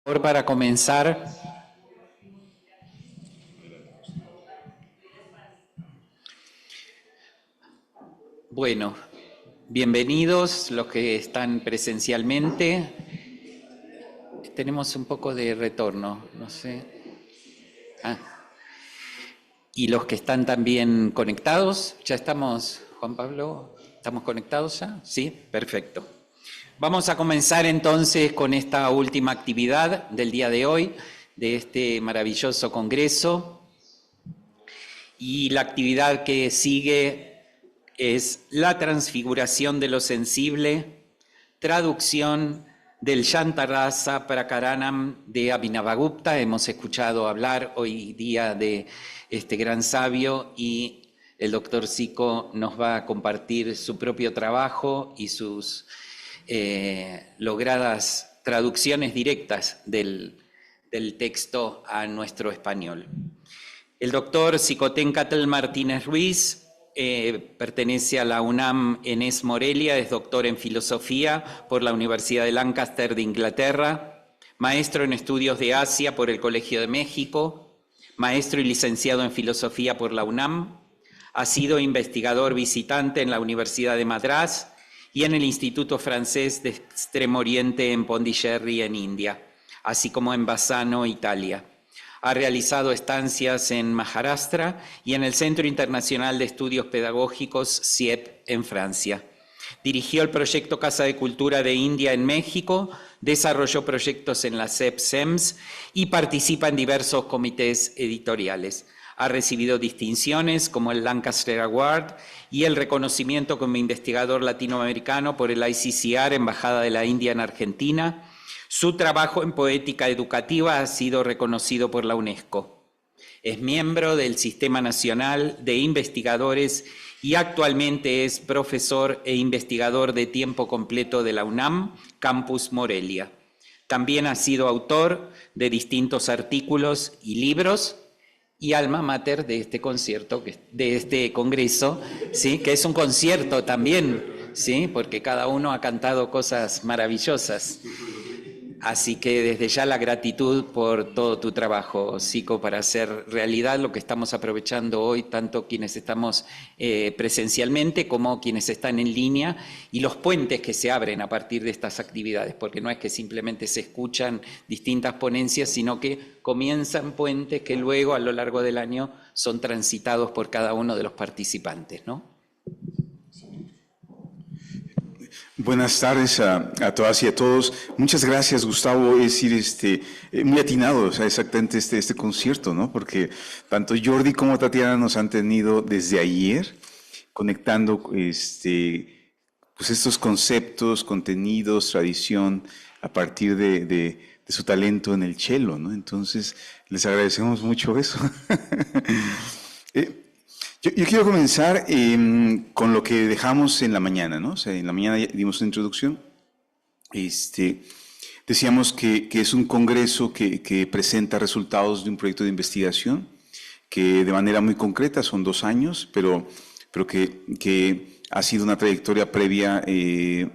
Para comenzar, bueno, bienvenidos los que están presencialmente. Tenemos un poco de retorno, no sé. Ah, y los que están también conectados, ya estamos, Juan Pablo, ¿estamos conectados ya? Sí, perfecto. Vamos a comenzar entonces con esta última actividad del día de hoy, de este maravilloso congreso. Y la actividad que sigue es la transfiguración de lo sensible, traducción del Shantarasa Prakaranam de Abhinavagupta. Hemos escuchado hablar hoy día de este gran sabio y el doctor Zico nos va a compartir su propio trabajo y sus logradas traducciones directas del texto a nuestro español. El doctor Xicoténcatl Martínez Ruiz pertenece a la UNAM Enes Morelia, es doctor en filosofía por la Universidad de Lancaster de Inglaterra, maestro en estudios de Asia por el Colegio de México, maestro y licenciado en filosofía por la UNAM, ha sido investigador visitante en la Universidad de Madrás y en el Instituto Francés de Extremo Oriente en Pondicherry, en India, así como en Bassano, Italia. Ha realizado estancias en Maharashtra y en el Centro Internacional de Estudios Pedagógicos, CIEP, en Francia. Dirigió el proyecto Casa de Cultura de India en México, desarrolló proyectos en la CEP-SEMS y participa en diversos comités editoriales. Ha recibido distinciones como el Lancaster Award y el reconocimiento como investigador latinoamericano por el ICCR, Embajada de la India en Argentina. Su trabajo en poética educativa ha sido reconocido por la UNESCO. Es miembro del Sistema Nacional de Investigadores y actualmente es profesor e investigador de tiempo completo de la UNAM, Campus Morelia. También ha sido autor de distintos artículos y libros y alma mater de este concierto, de este congreso, ¿sí? Que es un concierto también, ¿sí? Porque cada uno ha cantado cosas maravillosas. Así que desde ya la gratitud por todo tu trabajo, Zico, para hacer realidad lo que estamos aprovechando hoy, tanto quienes estamos presencialmente como quienes están en línea, y los puentes que se abren a partir de estas actividades, porque no es que simplemente se escuchan distintas ponencias, sino que comienzan puentes que luego a lo largo del año son transitados por cada uno de los participantes, ¿no? Buenas tardes a todas y a todos. Muchas gracias, Gustavo. Es decir, muy atinado, o sea, exactamente este concierto, ¿no? Porque tanto Jordi como Tatiana nos han tenido desde ayer conectando pues estos conceptos, contenidos, tradición a partir de su talento en el cello, ¿no? Entonces, les agradecemos mucho eso. Yo quiero comenzar con lo que dejamos en la mañana, ¿no? O sea, en la mañana ya dimos una introducción. Decíamos que es un congreso que presenta resultados de un proyecto de investigación que de manera muy concreta son 2 años, pero que ha sido una trayectoria previa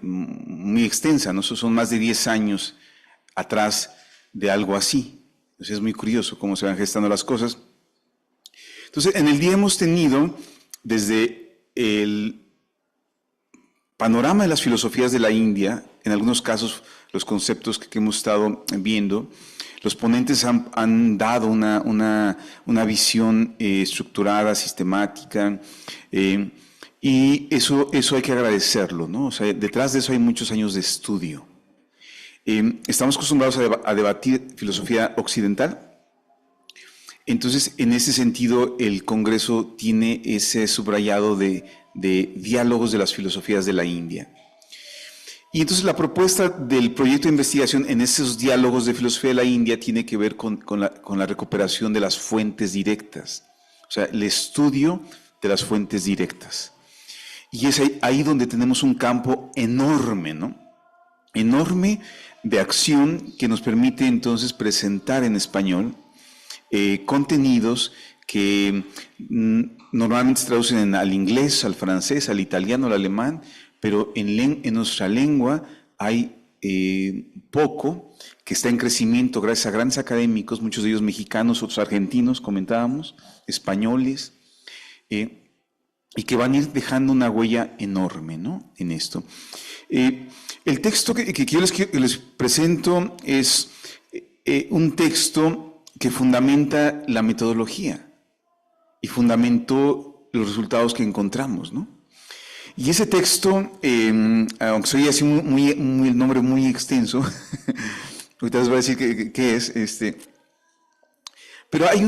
muy extensa, ¿no? Son más de 10 años atrás de algo así. Entonces es muy curioso cómo se van gestando las cosas. Entonces, en el día hemos tenido desde el panorama de las filosofías de la India, en algunos casos los conceptos que hemos estado viendo, los ponentes han dado una visión estructurada, sistemática, y eso hay que agradecerlo, ¿no? O sea, detrás de eso hay muchos años de estudio. Estamos acostumbrados a debatir filosofía occidental. Entonces, en ese sentido, el Congreso tiene ese subrayado de diálogos de las filosofías de la India. Y entonces la propuesta del proyecto de investigación en esos diálogos de filosofía de la India tiene que ver con la recuperación de las fuentes directas, o sea, el estudio de las fuentes directas. Y es ahí donde tenemos un campo enorme, ¿no? Enorme de acción que nos permite entonces presentar en español contenidos que normalmente se traducen al inglés, al francés, al italiano, al alemán, pero en nuestra lengua hay poco que está en crecimiento gracias a grandes académicos, muchos de ellos mexicanos, otros argentinos, comentábamos, españoles, y que van a ir dejando una huella enorme, ¿no?, en esto. El texto que yo les presento es un texto que fundamenta la metodología y fundamentó los resultados que encontramos, ¿no? Y ese texto, aunque soy así el nombre muy extenso, ahorita les voy a decir qué es, pero hay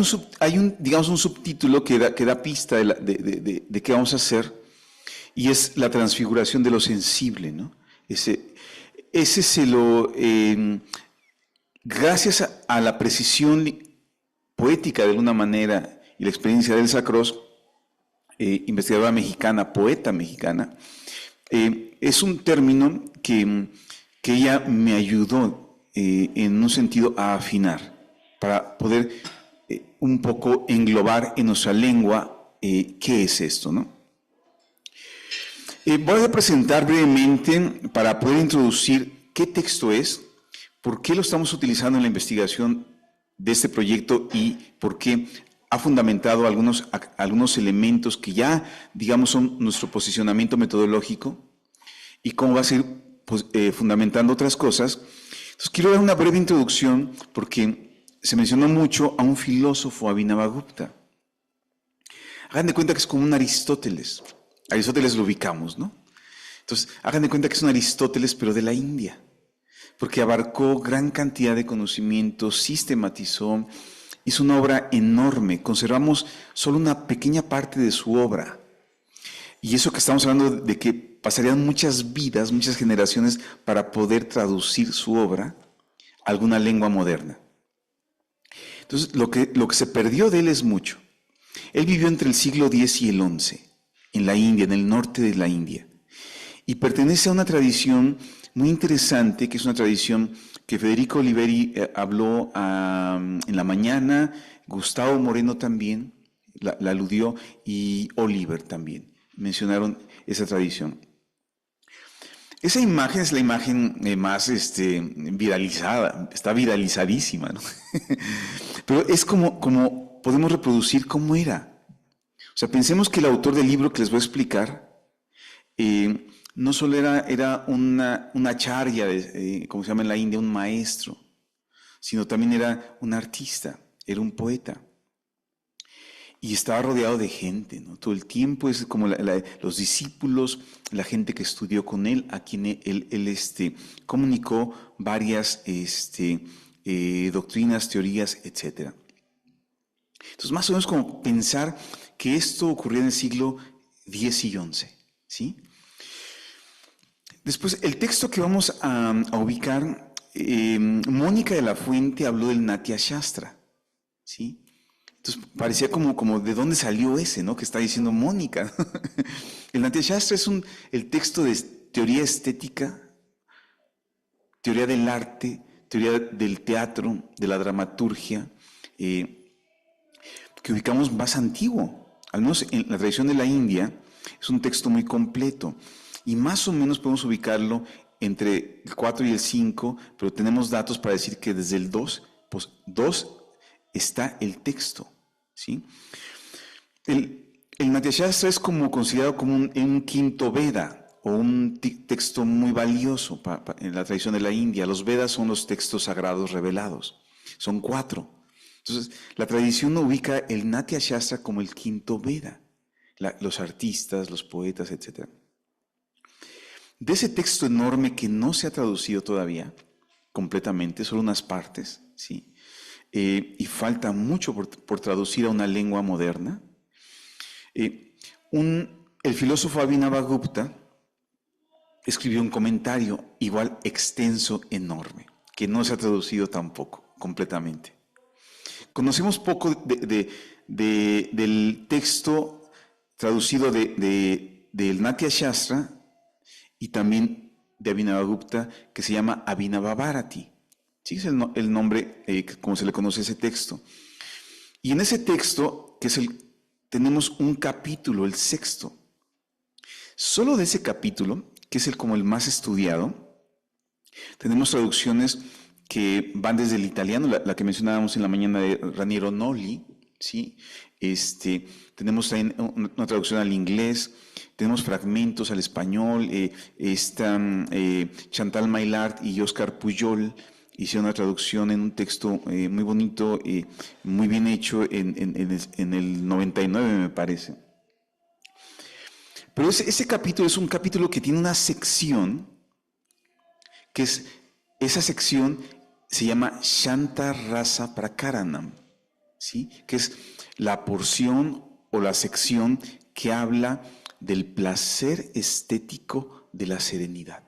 digamos, un subtítulo que da pista de qué vamos a hacer, y es la transfiguración de lo sensible, ¿no? Ese se lo, gracias a la precisión poética de alguna manera y la experiencia de Elsa Cross, investigadora mexicana, poeta mexicana, es un término que ella me ayudó en un sentido a afinar, para poder un poco englobar en nuestra lengua qué es esto, ¿no? Voy a presentar brevemente para poder introducir qué texto es, por qué lo estamos utilizando en la investigación de este proyecto y por qué ha fundamentado algunos elementos que ya, digamos, son nuestro posicionamiento metodológico y cómo va a ser pues, fundamentando otras cosas. Entonces, quiero dar una breve introducción porque se mencionó mucho a un filósofo, Abhinavagupta. Hagan de cuenta que es como un Aristóteles. Aristóteles lo ubicamos, ¿no? Entonces, hagan de cuenta que es un Aristóteles, pero de la India, porque abarcó gran cantidad de conocimientos, sistematizó, hizo una obra enorme. Conservamos solo una pequeña parte de su obra. Y eso que estamos hablando de que pasarían muchas vidas, muchas generaciones para poder traducir su obra a alguna lengua moderna. Entonces, lo que se perdió de él es mucho. Él vivió entre el siglo X y el XI, en la India, en el norte de la India. Y pertenece a una tradición muy interesante, que es una tradición que Federico Oliveri habló en la mañana, Gustavo Moreno también la aludió, y Oliver también mencionaron esa tradición. Esa imagen es la imagen más viralizada, está viralizadísima, ¿no? Pero es como podemos reproducir cómo era. O sea, pensemos que el autor del libro que les voy a explicar no solo era una acharya, como se llama en la India, un maestro, sino también era un artista, era un poeta. Y estaba rodeado de gente, ¿no? Todo el tiempo es como los discípulos, la gente que estudió con él, a quien él comunicó varias doctrinas, teorías, etc. Entonces, más o menos como pensar que esto ocurrió en el siglo X y XI, ¿sí? Después, el texto que vamos a ubicar, Mónica de la Fuente habló del Natya Shastra, ¿sí? Entonces, parecía como de dónde salió ese, ¿no? Que está diciendo Mónica. El Natya Shastra es el texto de teoría estética, teoría del arte, teoría del teatro, de la dramaturgia, que ubicamos más antiguo. Al menos en la tradición de la India, es un texto muy completo. Y más o menos podemos ubicarlo entre el 4 y el 5, pero tenemos datos para decir que desde el 2, pues 2 está el texto, ¿sí? El Natya Shastra es considerado como un quinto Veda, o un texto muy valioso en la tradición de la India. Los Vedas son los textos sagrados revelados, son 4. Entonces, la tradición ubica el Natya Shastra como el quinto Veda, los artistas, los poetas, etc. De ese texto enorme que no se ha traducido todavía completamente, solo unas partes, ¿sí? Y falta mucho por traducir a una lengua moderna. El filósofo Abhinavagupta escribió un comentario igual extenso, enorme, que no se ha traducido tampoco completamente. Conocemos poco del texto traducido del Natya Shastra y también de Abhinavagupta, que se llama Abhinavabharati. Sí, es el nombre como se le conoce a ese texto. Y en ese texto, tenemos un capítulo, el 6º. Solo de ese capítulo, que es como el más estudiado, tenemos traducciones que van desde el italiano, la que mencionábamos en la mañana de Raniero Noli, ¿sí? Tenemos también una traducción al inglés, tenemos fragmentos al español, Chantal Maillard y Oscar Pujol hicieron una traducción en un texto muy bonito, muy bien hecho en el 99, me parece. Pero ese capítulo es un capítulo que tiene una sección, que es, esa sección se llama Shanta Rasa Prakaranam, ¿sí? Que es la porción o la sección que habla del placer estético de la serenidad.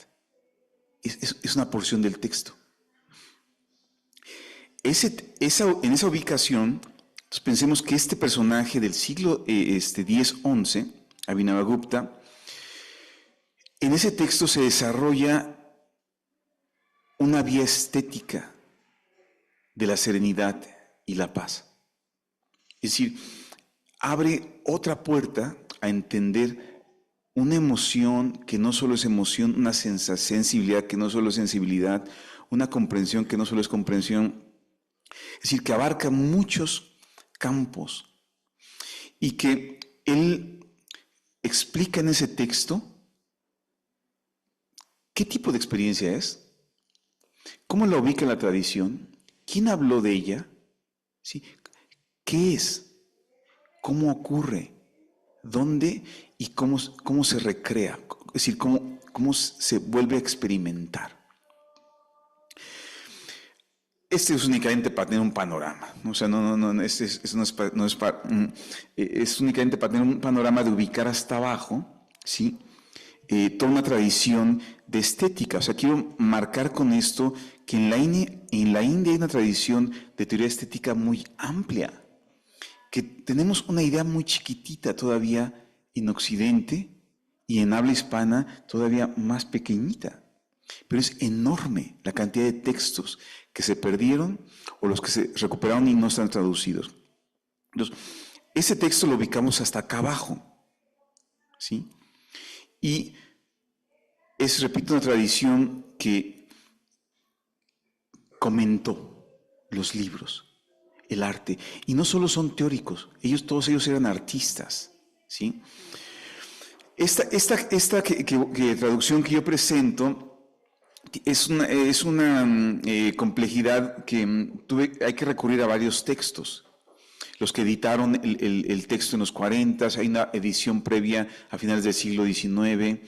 Es una porción del texto. En esa ubicación, pensemos que este personaje del siglo X-XI, Abhinavagupta, en ese texto se desarrolla una vía estética de la serenidad y la paz. Es decir, abre otra puerta a entender una emoción que no solo es emoción, una sensibilidad que no solo es sensibilidad, una comprensión que no solo es comprensión. Es decir, que abarca muchos campos y que él explica en ese texto qué tipo de experiencia es, cómo la ubica en la tradición, quién habló de ella, ¿sí? ¿Qué es? ¿Cómo ocurre? ¿Dónde? Y cómo se recrea, es decir, cómo se vuelve a experimentar. Este es únicamente para tener un panorama, ¿no? O sea, es únicamente para tener un panorama de ubicar hasta abajo, ¿sí? Toda una tradición de estética. O sea, quiero marcar con esto que en la India hay una tradición de teoría estética muy amplia, que tenemos una idea muy chiquitita todavía en Occidente y en habla hispana todavía más pequeñita. Pero es enorme la cantidad de textos que se perdieron o los que se recuperaron y no están traducidos. Entonces, ese texto lo ubicamos hasta acá abajo, ¿sí? Y es, repito, una tradición que comentó los libros, el arte. Y no solo son teóricos, todos ellos eran artistas, ¿sí? Esta traducción que yo presento es una complejidad que hay que recurrir a varios textos. Los que editaron el texto en los 40, hay una edición previa a finales del siglo XIX,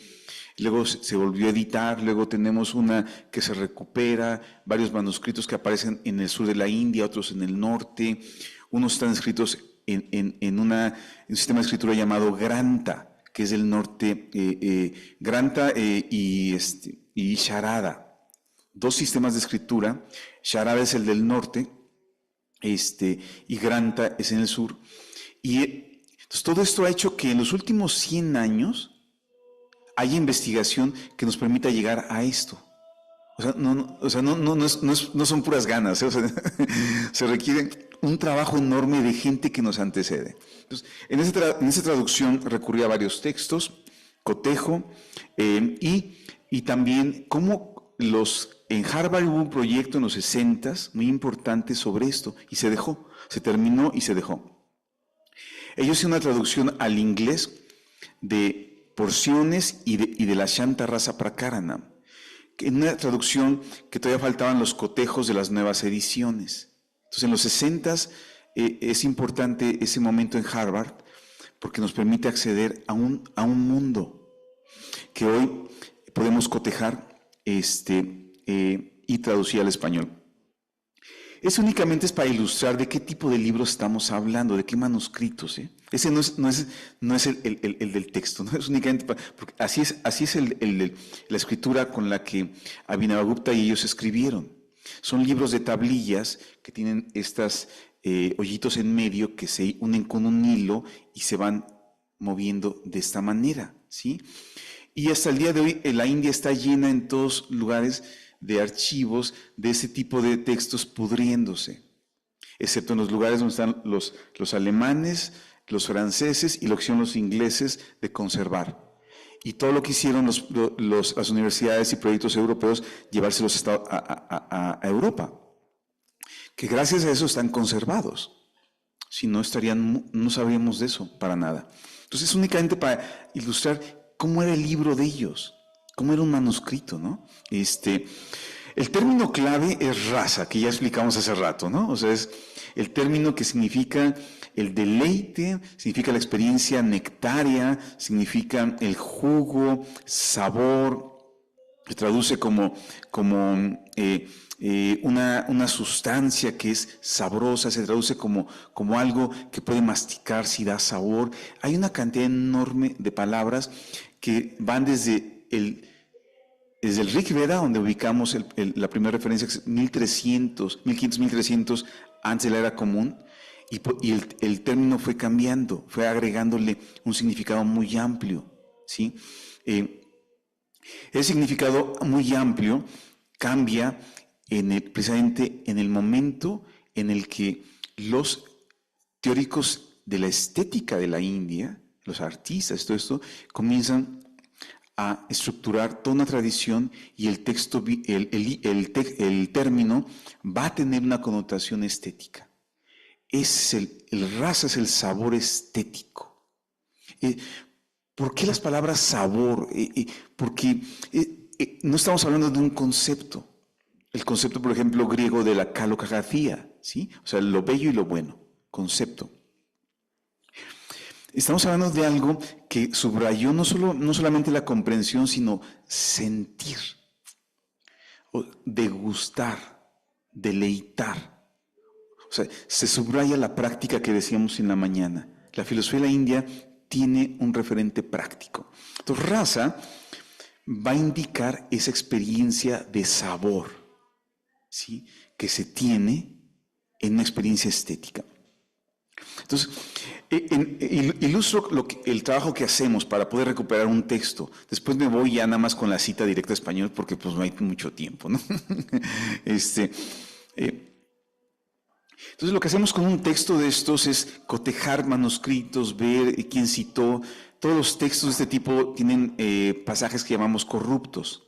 luego se volvió a editar, luego tenemos una que se recupera, varios manuscritos que aparecen en el sur de la India, otros en el norte, unos están escritos en un sistema de escritura llamado Granta, que es del norte, Granta y Sharada, dos sistemas de escritura. Sharada es el del norte, y Granta es en el sur. Y entonces todo esto ha hecho que en los últimos 100 años haya investigación que nos permita llegar a esto. No son puras ganas, ¿eh? O sea, se requiere un trabajo enorme de gente que nos antecede. Entonces, en esa traducción recurrí a varios textos, cotejo, y también en Harvard hubo un proyecto en los 60s muy importante sobre esto, y se terminó y se dejó. Ellos hicieron una traducción al inglés de porciones y de la Shanta Rasa Prakaranam, en una traducción que todavía faltaban los cotejos de las nuevas ediciones. Entonces, en los 60s es importante ese momento en Harvard porque nos permite acceder a un mundo que hoy podemos cotejar y traducir al español. Eso únicamente es para ilustrar de qué tipo de libros estamos hablando, de qué manuscritos. Ese no es el del texto, no es únicamente porque así es la escritura con la que Abhinavagupta y ellos escribieron. Son libros de tablillas que tienen estas hoyitos en medio que se unen con un hilo y se van moviendo de esta manera, ¿sí? Y hasta el día de hoy la India está llena en todos lugares de archivos de ese tipo de textos pudriéndose, excepto en los lugares donde están los alemanes, los franceses y lo que son los ingleses de conservar. Y todo lo que hicieron las universidades y proyectos europeos, llevárselos a Europa, que gracias a eso están conservados. Si no no sabríamos de eso para nada. Entonces, únicamente para ilustrar cómo era el libro de ellos, cómo era un manuscrito, ¿no? El término clave es raza, que ya explicamos hace rato, ¿no? O sea, es el término que significa el deleite, significa la experiencia nectaria, significa el jugo, sabor, se traduce como una sustancia que es sabrosa, se traduce como algo que puede masticarse y da sabor. Hay una cantidad enorme de palabras que van desde el Rig Veda, donde ubicamos la primera referencia, que es 1500-1300 antes de la era común, y el término fue cambiando, fue agregándole un significado muy amplio, ¿sí? El significado muy amplio cambia precisamente en el momento en el que los teóricos de la estética de la India, los artistas, todo esto, comienzan a estructurar toda una tradición y el término va a tener una connotación estética. El rasa es el sabor estético. ¿Por qué las palabras sabor? Porque no estamos hablando de un concepto. El concepto, por ejemplo, griego de la kalokagathia, ¿sí? O sea, lo bello y lo bueno, concepto. Estamos hablando de algo que subrayó no solamente la comprensión, sino sentir, degustar, deleitar. O sea, se subraya la práctica que decíamos en la mañana. La filosofía de la India tiene un referente práctico. Entonces, rasa va a indicar esa experiencia de sabor, ¿sí?, que se tiene en una experiencia estética. Entonces, ilustro el trabajo que hacemos para poder recuperar un texto. Después me voy ya nada más con la cita directa a español porque pues no hay mucho tiempo, ¿no? Entonces, lo que hacemos con un texto de estos es cotejar manuscritos, ver quién citó. Todos los textos de este tipo tienen pasajes que llamamos corruptos.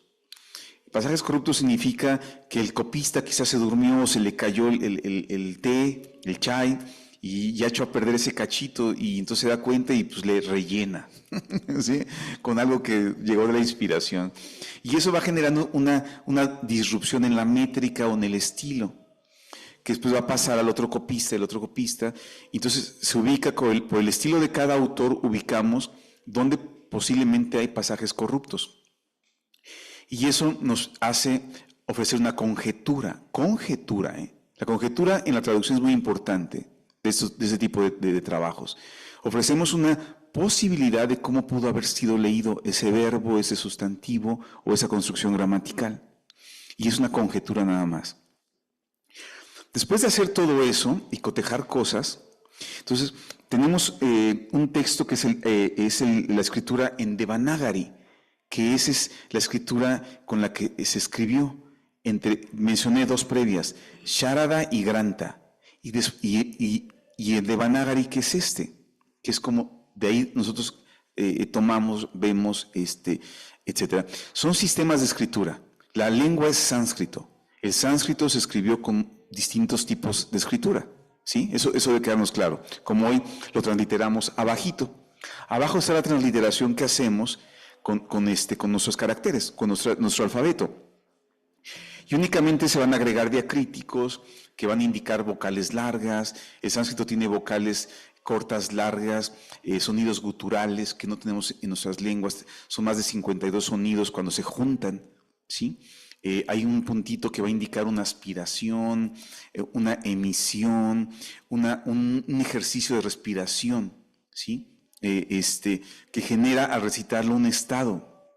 Pasajes corruptos significa que el copista quizás se durmió o se le cayó el té, el chai, y ya echó a perder ese cachito y entonces se da cuenta y pues le rellena, ¿sí?, con algo que llegó de la inspiración. Y eso va generando una disrupción en la métrica o en el estilo, que después va a pasar al otro copista, y entonces se ubica por el estilo de cada autor, ubicamos donde posiblemente hay pasajes corruptos. Y eso nos hace ofrecer una conjetura. La conjetura en la traducción es muy importante de ese tipo de trabajos. Ofrecemos una posibilidad de cómo pudo haber sido leído ese verbo, ese sustantivo o esa construcción gramatical. Y es una conjetura nada más. Después de hacer todo eso y cotejar cosas, entonces tenemos un texto que es la escritura en Devanagari, que esa es la escritura con la que se escribió. Mencioné dos previas, Sharada y Granta. Y el Devanagari, ¿qué es que es como de ahí nosotros tomamos, vemos, etc. Son sistemas de escritura. La lengua es sánscrito. El sánscrito se escribió con distintos tipos de escritura, ¿sí? Eso debe quedarnos claro. Como hoy lo transliteramos abajito. Abajo está la transliteración que hacemos con nuestros caracteres, con nuestro alfabeto. Y únicamente se van a agregar diacríticos que van a indicar vocales largas. El sánscrito tiene vocales cortas, largas, sonidos guturales que no tenemos en nuestras lenguas. Son más de 52 sonidos cuando se juntan, ¿sí? Hay un puntito que va a indicar una aspiración, una emisión, un ejercicio de respiración, ¿sí? Que genera al recitarlo un estado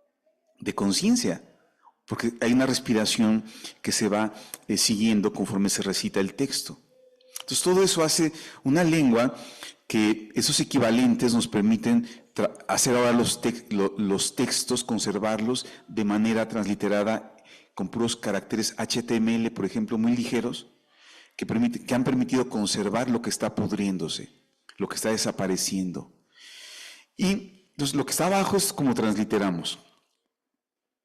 de conciencia, porque hay una respiración que se va siguiendo conforme se recita el texto. Entonces todo eso hace una lengua que esos equivalentes nos permiten hacer ahora los textos, conservarlos de manera transliterada con puros caracteres HTML, por ejemplo, muy ligeros, que han permitido conservar lo que está pudriéndose, lo que está desapareciendo. Y Entonces, lo que está abajo es como transliteramos,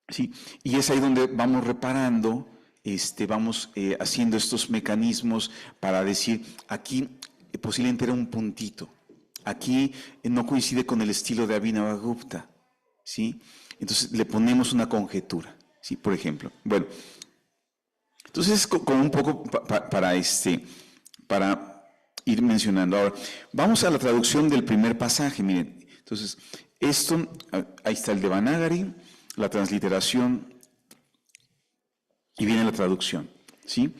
¿sí? Y es ahí donde vamos reparando, vamos haciendo estos mecanismos para decir, aquí posiblemente era un puntito, aquí no coincide con el estilo de Abhinavagupta, ¿sí? Entonces le ponemos una conjetura, ¿sí? Por ejemplo. Bueno, entonces es como un poco para ir mencionando. Ahora, vamos a la traducción del primer pasaje, miren. Entonces, esto, ahí está el Devanagari, la transliteración y viene la traducción, ¿sí?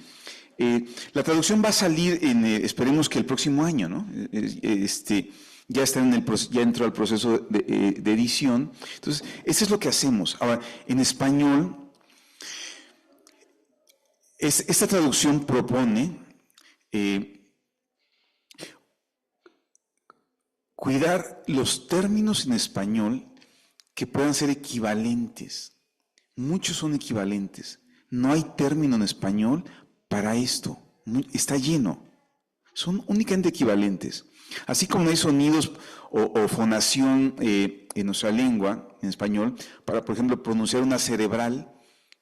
La traducción va a salir, esperemos que el próximo año, ¿no? Ya está ya entró al proceso de edición. Entonces, eso es lo que hacemos. Ahora, en español, esta traducción propone cuidar los términos en español que puedan ser equivalentes. Muchos son equivalentes. No hay término en español para esto. Está lleno. Son únicamente equivalentes. Así como no hay sonidos o fonación en nuestra lengua, en español, para, por ejemplo, pronunciar una cerebral,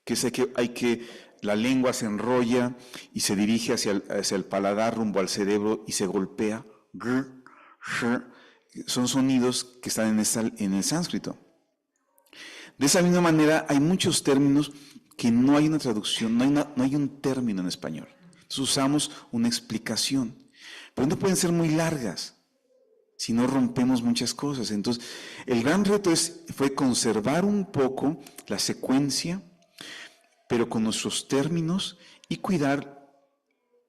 que es que la lengua se enrolla y se dirige hacia el paladar rumbo al cerebro y se golpea. Son sonidos que están en el sánscrito. De esa misma manera, hay muchos términos que no hay una traducción, no hay un término en español. Entonces usamos una explicación, pero no pueden ser muy largas, si no rompemos muchas cosas. Entonces, el gran reto fue conservar un poco la secuencia, pero con nuestros términos y cuidar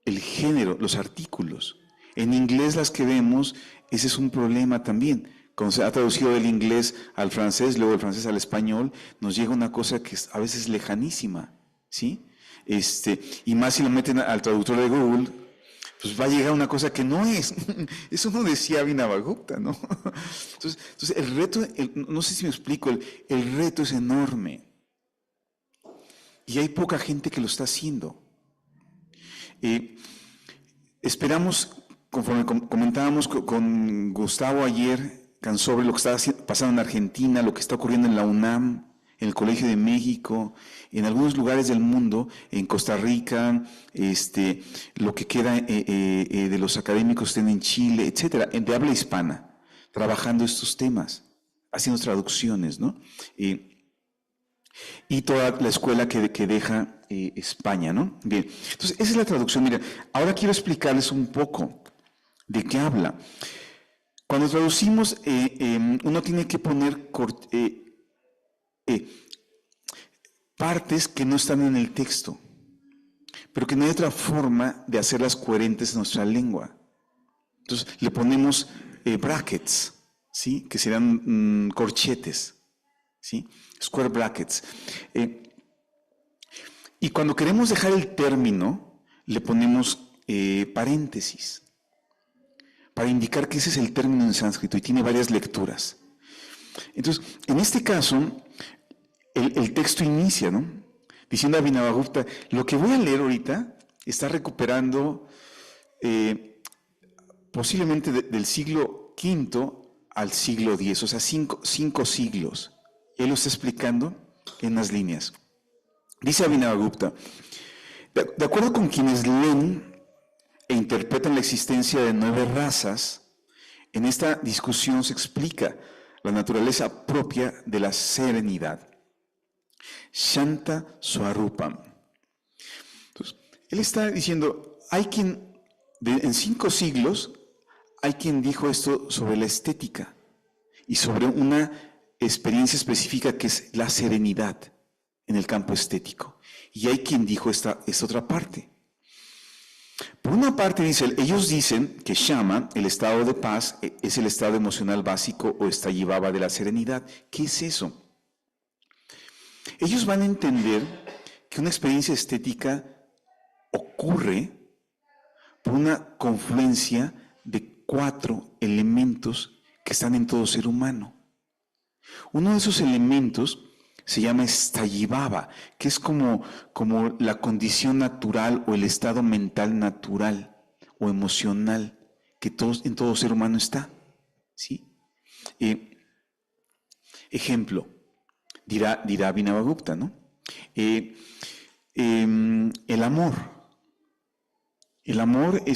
el género, los artículos. En inglés las que vemos, ese es un problema también. Cuando se ha traducido del inglés al francés, luego del francés al español, nos llega una cosa que es a veces lejanísima, ¿sí? Y más si lo meten al traductor de Google, pues va a llegar una cosa que no es. Eso no decía Abhinavagupta, ¿no? Entonces el reto, no sé si me explico, el reto es enorme. Y hay poca gente que lo está haciendo. Esperamos, conforme comentábamos con Gustavo ayer, sobre lo que está pasando en Argentina, lo que está ocurriendo en la UNAM, en el Colegio de México, en algunos lugares del mundo, en Costa Rica, lo que queda de los académicos estén en Chile, etcétera, de habla hispana, trabajando estos temas, haciendo traducciones, ¿no? Y toda la escuela que deja España, ¿no? Bien, entonces esa es la traducción. Mira, ahora quiero explicarles un poco de qué habla. Cuando traducimos, uno tiene que poner partes que no están en el texto, pero que no hay otra forma de hacerlas coherentes en nuestra lengua. Entonces le ponemos brackets, ¿sí? Que serán corchetes, ¿sí? Square brackets. Y cuando queremos dejar el término, le ponemos paréntesis, para indicar que ese es el término en sánscrito y tiene varias lecturas. Entonces, en este caso, el texto inicia, ¿no? Diciendo a Abhinavagupta, lo que voy a leer ahorita está recuperando posiblemente del siglo V al siglo X, o sea, cinco siglos. Y él lo está explicando en las líneas. Dice Abhinavagupta, de acuerdo con quienes leen e interpretan la existencia de 9 razas, en esta discusión se explica la naturaleza propia de la serenidad. Shanta Swarupam. Entonces, él está diciendo, en 5 siglos, hay quien dijo esto sobre la estética y sobre una experiencia específica que es la serenidad en el campo estético. Y hay quien dijo esta otra parte. Por una parte, ellos dicen que Shama, el estado de paz, es el estado emocional básico o estallibaba de la serenidad. ¿Qué es eso? Ellos van a entender que una experiencia estética ocurre por una confluencia de 4 elementos que están en todo ser humano. Uno de esos elementos se llama estallibaba, que es como la condición natural o el estado mental natural o emocional que en todo ser humano está, ¿sí? Ejemplo, dirá Abhinavagupta, ¿no? El amor. El amor hay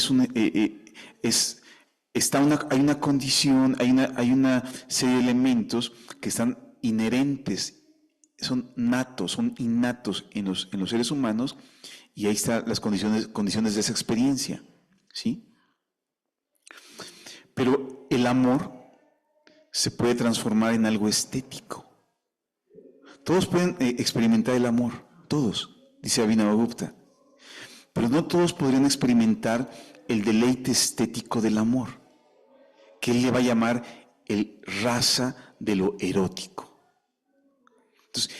una condición, hay una serie de elementos que están inherentes, son natos, son innatos en los seres humanos, y ahí están las condiciones de esa experiencia, ¿sí? Pero el amor se puede transformar en algo estético. Todos pueden experimentar el amor, todos, dice Abhinavagupta, pero no todos podrían experimentar el deleite estético del amor, que él le va a llamar el rasa de lo erótico. Entonces,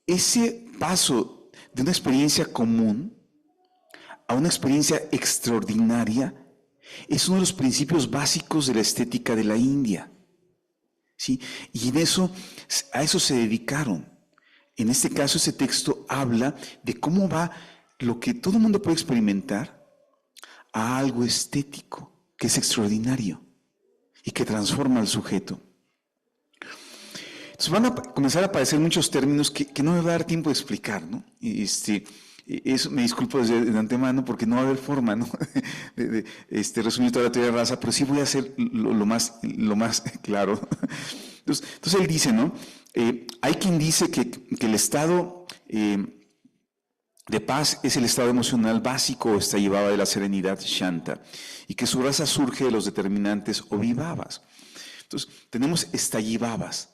ese paso de una experiencia común a una experiencia extraordinaria es uno de los principios básicos de la estética de la India, ¿sí? Y a eso se dedicaron. En este caso, ese texto habla de cómo va lo que todo el mundo puede experimentar a algo estético, que es extraordinario y que transforma al sujeto. Entonces van a comenzar a aparecer muchos términos que no me va a dar tiempo de explicar, ¿no? Eso me disculpo de antemano porque no va a haber forma, ¿no? de resumir toda la teoría de raza, pero sí voy a hacer lo más claro. Entonces él dice, ¿no? Hay quien dice que el estado de paz es el estado emocional básico o estallivaba de la serenidad Shanta, y que su raza surge de los determinantes o vivavas. Entonces tenemos estallivavas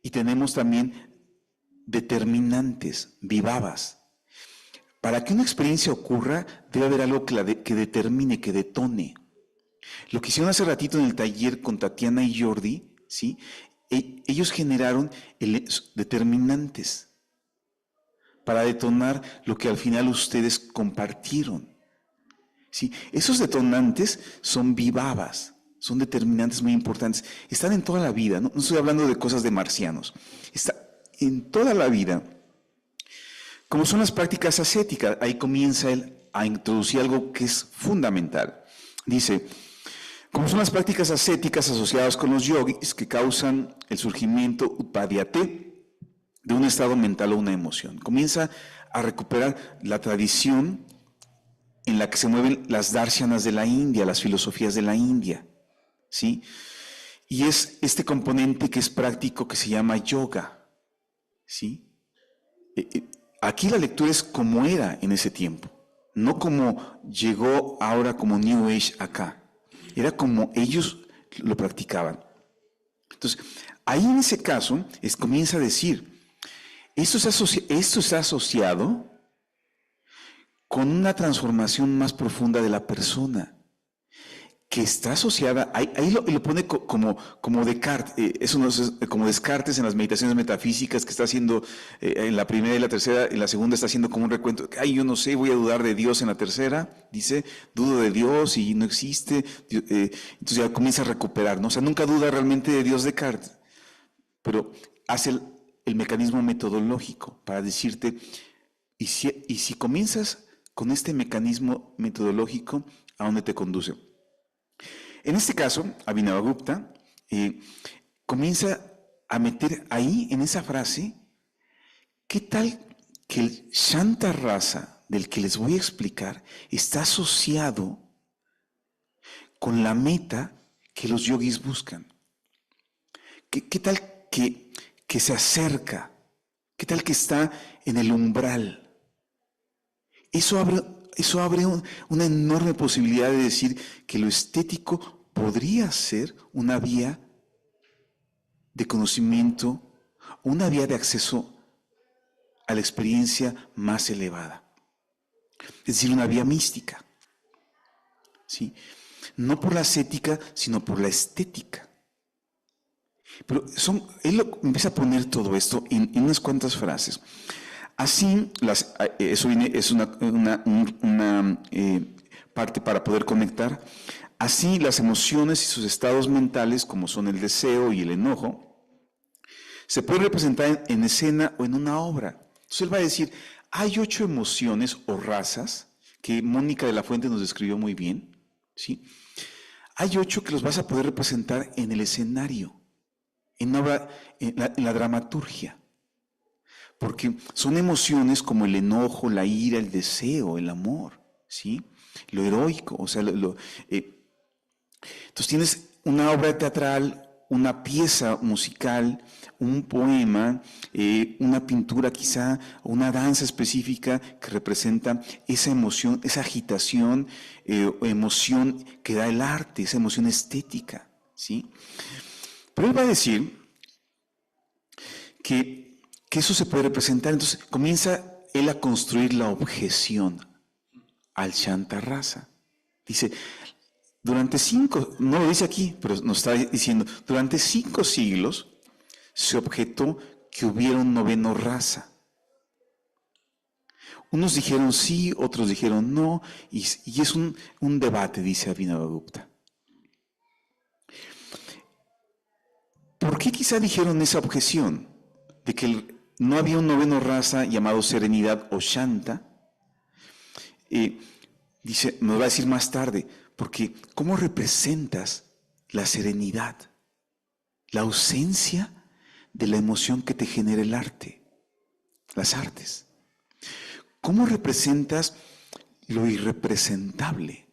y tenemos también determinantes, vivavas. Para que una experiencia ocurra, debe haber algo que determine, que detone. Lo que hicieron hace ratito en el taller con Tatiana y Jordi, ¿sí? Ellos generaron determinantes para detonar lo que al final ustedes compartieron, ¿sí? Esos detonantes son vivavas. Son determinantes muy importantes. Están en toda la vida, no estoy hablando de cosas de marcianos. Está en toda la vida. Como son las prácticas ascéticas, ahí comienza él a introducir algo que es fundamental. Dice, como son las prácticas ascéticas asociadas con los yogis que causan el surgimiento upadhyate de un estado mental o una emoción. Comienza a recuperar la tradición en la que se mueven las darshanas de la India, las filosofías de la India, ¿sí? Y es este componente que es práctico que se llama yoga, ¿sí? Aquí la lectura es como era en ese tiempo, no como llegó ahora como New Age acá. Era como ellos lo practicaban. Entonces, ahí en ese caso comienza a decir, esto está asociado con una transformación más profunda de la persona, que está asociada, ahí lo pone como Descartes, como Descartes en las meditaciones metafísicas que está haciendo en la primera y la tercera, en la segunda está haciendo como un recuento, yo no sé, voy a dudar de Dios en la tercera, dice, dudo de Dios y no existe, entonces ya comienza a recuperar, ¿no? O sea, nunca duda realmente de Dios Descartes, pero hace el mecanismo metodológico para decirte, y si comienzas con este mecanismo metodológico, ¿a dónde te conduce? En este caso, Abhinavagupta comienza a meter ahí, en esa frase, ¿qué tal que el Shanta Rasa del que les voy a explicar está asociado con la meta que los yogis buscan? ¿Qué tal que se acerca? ¿Qué tal que está en el umbral? Eso abre una enorme posibilidad de decir que lo estético podría ser una vía de conocimiento, una vía de acceso a la experiencia más elevada. Es decir, una vía mística, ¿sí? No por la ascética, sino por la estética. Pero él empieza a poner todo esto en unas cuantas frases. Así, eso es una parte para poder conectar. Así, las emociones y sus estados mentales, como son el deseo y el enojo, se pueden representar en escena o en una obra. Entonces él va a decir, hay 8 emociones o razas, que Mónica de la Fuente nos describió muy bien, ¿sí? Hay 8 que los vas a poder representar en el escenario. en la dramaturgia. Porque son emociones como el enojo, la ira, el deseo, el amor, ¿sí? Lo heroico, o sea, entonces tienes una obra teatral, una pieza musical, un poema, una pintura quizá, una danza específica que representa esa emoción, esa agitación, emoción que da el arte, esa emoción estética, ¿sí? Pero él va a decir que eso se puede representar, entonces comienza él a construir la objeción al Shantarrasa. Dice, no lo dice aquí, pero nos está diciendo, durante 5 siglos se objetó que hubiera un noveno rasa. Unos dijeron sí, otros dijeron no, y es un debate, dice Abhinavagupta. ¿Por qué quizá dijeron esa objeción de que no había un noveno rasa llamado serenidad o Shanta? Dice, nos va a decir más tarde, porque ¿cómo representas la serenidad? La ausencia de la emoción que te genera el arte, las artes. ¿Cómo representas lo irrepresentable?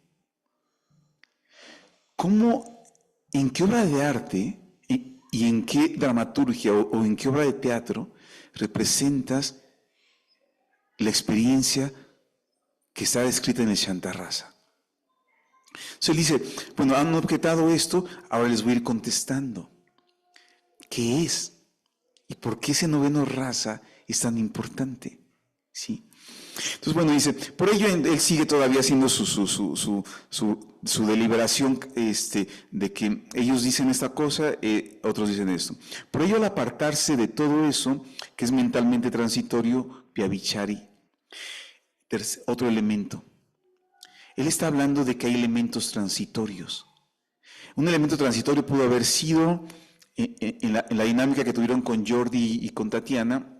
¿En qué obra de arte y en qué dramaturgia o en qué obra de teatro representas la experiencia que está descrita en el Shantarrasa? Entonces él dice, bueno, han objetado esto, ahora les voy a ir contestando. ¿Qué es? ¿Y por qué ese noveno rasa es tan importante? ¿Sí? Entonces, bueno, dice, por ello él sigue todavía haciendo su deliberación de que ellos dicen esta cosa, otros dicen esto. Por ello, al apartarse de todo eso, que es mentalmente transitorio, Vyabhichari, otro elemento. Él está hablando de que hay elementos transitorios. Un elemento transitorio pudo haber sido, en la dinámica que tuvieron con Jordi y con Tatiana,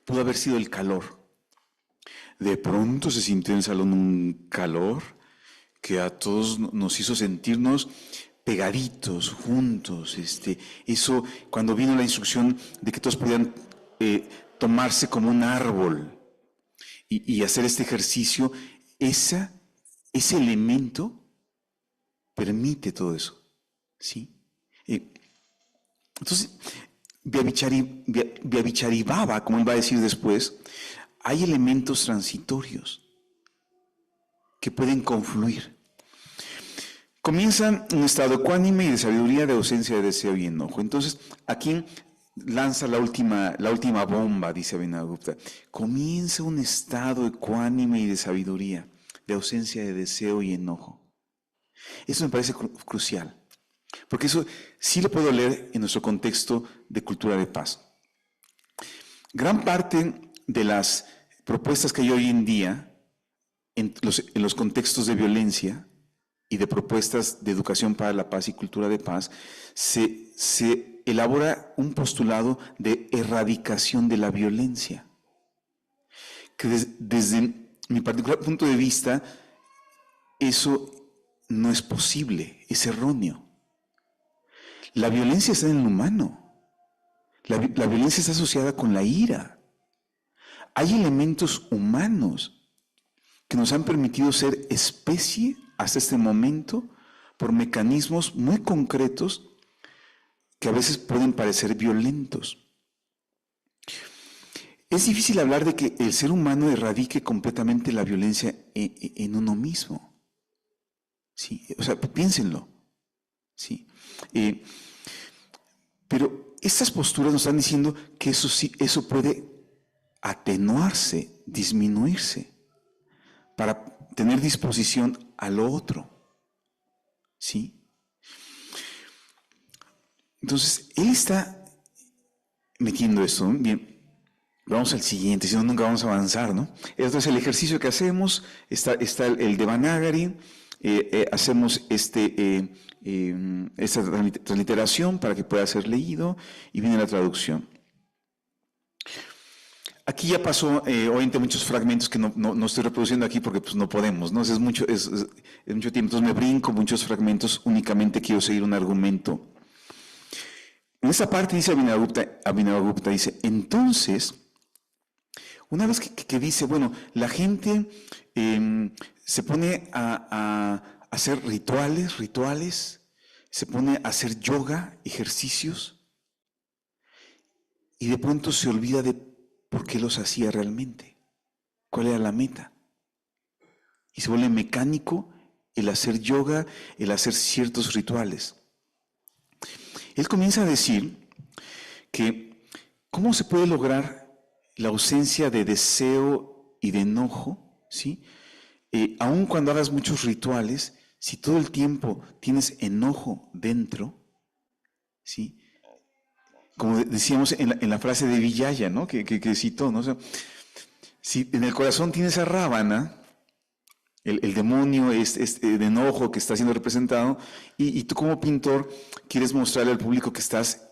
pudo haber sido el calor. De pronto se sintió en el salón un calor que a todos nos hizo sentirnos pegaditos, juntos. Eso, cuando vino la instrucción de que todos podían tomarse como un árbol y hacer este ejercicio, ese elemento permite todo eso, ¿sí? Entonces, Vyabhichari Bhava, como él va a decir después, hay elementos transitorios que pueden confluir. Comienza un estado ecuánime y de sabiduría, de ausencia de deseo y enojo. Entonces, aquí lanza la última bomba, dice Abhinavagupta. Comienza un estado ecuánime y de sabiduría, de ausencia de deseo y enojo. Eso me parece crucial, porque eso sí lo puedo leer en nuestro contexto de cultura de paz. Gran parte de las propuestas que hay hoy en día en los contextos de violencia y de propuestas de educación para la paz y cultura de paz, se elabora un postulado de erradicación de la violencia, que desde mi particular punto de vista, eso no es posible, es erróneo. La violencia está en el humano. La violencia está asociada con la ira. Hay elementos humanos que nos han permitido ser especie hasta este momento por mecanismos muy concretos que a veces pueden parecer violentos. Es difícil hablar de que el ser humano erradique completamente la violencia en uno mismo. ¿Sí? O sea, piénsenlo. ¿Sí? Pero estas posturas nos están diciendo que eso puede atenuarse, disminuirse, para tener disposición a lo otro. ¿Sí? Entonces, él está metiendo esto, ¿no? Bien, vamos al siguiente, si no nunca vamos a avanzar, ¿no? Entonces, el ejercicio que hacemos, está el Devanagari, hacemos esta transliteración para que pueda ser leído y viene la traducción. Aquí ya pasó, obviamente, muchos fragmentos que no estoy reproduciendo aquí porque pues, no podemos, ¿no? Es mucho tiempo, entonces me brinco muchos fragmentos, únicamente quiero seguir un argumento. En esa parte dice Abhinavagupta dice, entonces, una vez que dice, bueno, la gente se pone a hacer rituales, se pone a hacer yoga, ejercicios, y de pronto se olvida de por qué los hacía realmente, cuál era la meta. Y se vuelve mecánico el hacer yoga, el hacer ciertos rituales. Él comienza a decir que cómo se puede lograr la ausencia de deseo y de enojo, ¿sí? Aun cuando hagas muchos rituales, si todo el tiempo tienes enojo dentro, ¿sí? Como decíamos en la frase de Vijaya, ¿no? que citó, ¿no? O sea, si en el corazón tienes a Rávana, el demonio de enojo que está siendo representado, y tú como pintor quieres mostrarle al público que estás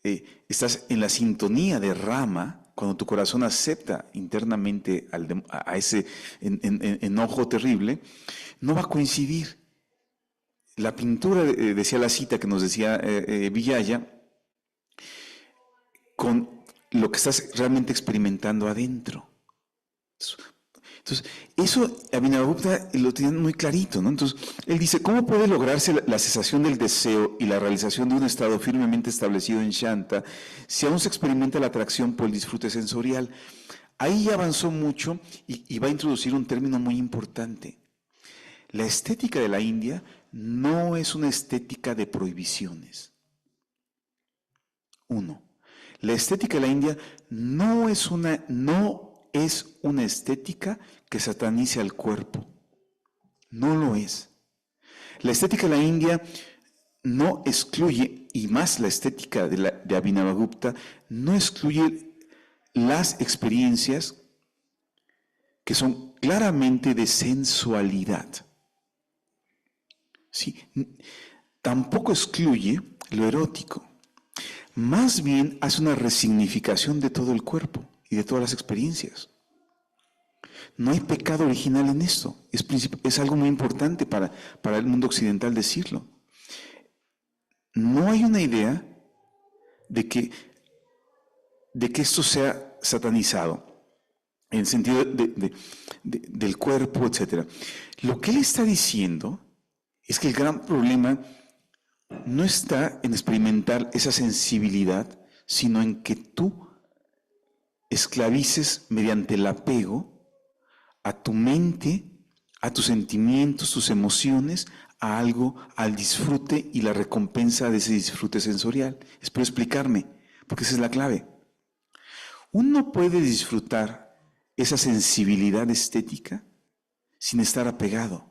en la sintonía de Rama, cuando tu corazón acepta internamente a ese enojo terrible, no va a coincidir. La pintura, decía la cita que nos decía Vijaya, con lo que estás realmente experimentando adentro. Entonces, eso Abhinavagupta lo tiene muy clarito, ¿no? Entonces, él dice, ¿cómo puede lograrse la cesación del deseo y la realización de un estado firmemente establecido en Shanta si aún se experimenta la atracción por el disfrute sensorial? Ahí ya avanzó mucho y va a introducir un término muy importante. La estética de la India no es una estética de prohibiciones. Uno, la estética de la India no es una estética que satanice al cuerpo. No lo es. La estética de la India no excluye, y más la estética de Abhinavagupta, no excluye las experiencias que son claramente de sensualidad. ¿Sí? Tampoco excluye lo erótico. Más bien hace una resignificación de todo el cuerpo y de todas las experiencias. No hay pecado original en esto. Es algo muy importante para el mundo occidental decirlo. No hay una idea de que esto sea satanizado, en el sentido del cuerpo, etc. Lo que él está diciendo es que el gran problema no está en experimentar esa sensibilidad, sino en que tú esclavices mediante el apego a tu mente, a tus sentimientos, tus emociones, a algo, al disfrute y la recompensa de ese disfrute sensorial. Espero explicarme, porque esa es la clave. Uno puede disfrutar esa sensibilidad estética sin estar apegado.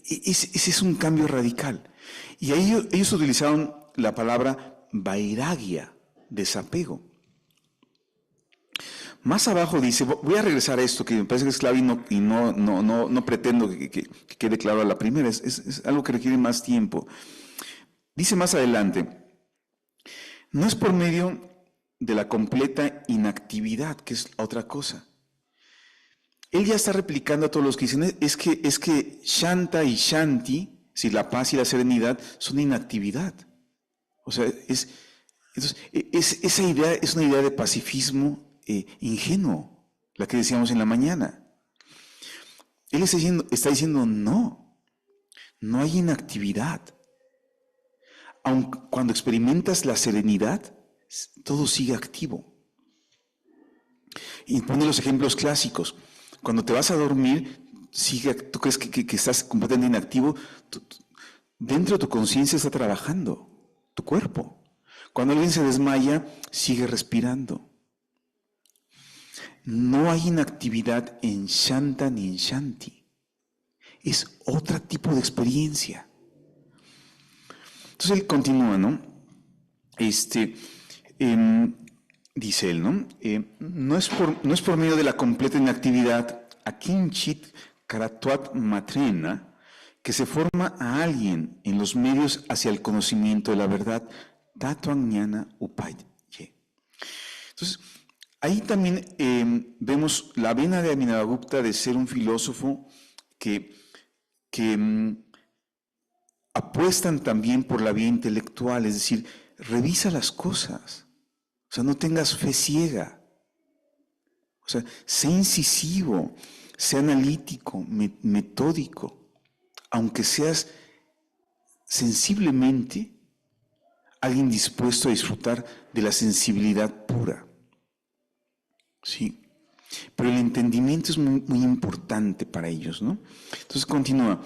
Ese es un cambio radical. Y ahí ellos utilizaron la palabra vairagya, desapego. Más abajo dice, voy a regresar a esto que me parece que es clave y no pretendo que quede claro a la primera, es algo que requiere más tiempo. Dice más adelante, no es por medio de la completa inactividad, que es otra cosa. Él ya está replicando a todos los que dicen, es que Shanta y Shanti, si la paz y la serenidad, son inactividad. O sea, esa idea es una idea de pacifismo ingenuo, la que decíamos en la mañana. Él está diciendo no hay inactividad. Aun cuando experimentas la serenidad, todo sigue activo. Y pone los ejemplos clásicos. Cuando te vas a dormir, tú crees que estás completamente inactivo, dentro de tu conciencia está trabajando, tu cuerpo. Cuando alguien se desmaya, sigue respirando. No hay inactividad en Shanta ni en Shanti. Es otro tipo de experiencia. Entonces él continúa, ¿no? Dice él, ¿no? No es por medio de la completa inactividad, akinchit karatvat matrena, que se forma a alguien en los medios hacia el conocimiento de la verdad, tattvang jnana upaye. Entonces, ahí también vemos la vena de Abhinavagupta de ser un filósofo que apuestan también por la vía intelectual, es decir, revisa las cosas. O sea, no tengas fe ciega. O sea, sé incisivo, sé analítico, metódico, aunque seas sensiblemente alguien dispuesto a disfrutar de la sensibilidad pura. Sí. Pero el entendimiento es muy, muy importante para ellos, ¿no? Entonces continúa.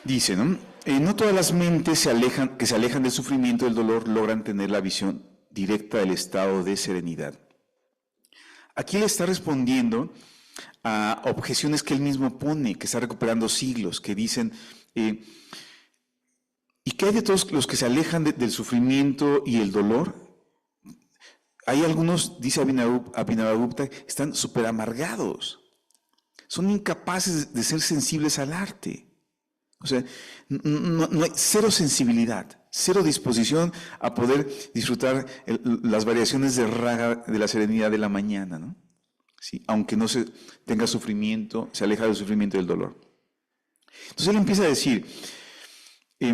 Dice, ¿no? No todas las mentes que se alejan del sufrimiento y del dolor logran tener la visión directa del estado de serenidad. Aquí le está respondiendo a objeciones que él mismo pone, que está recuperando siglos, que dicen, ¿y qué hay de todos los que se alejan del sufrimiento y el dolor? Hay algunos, dice Abhinavagupta, que están súper amargados, son incapaces de ser sensibles al arte. O sea, no hay cero sensibilidad, cero disposición a poder disfrutar las variaciones de raga de la serenidad de la mañana, ¿no? Sí, aunque no se tenga sufrimiento, se aleja del sufrimiento y del dolor. Entonces él empieza a decir, y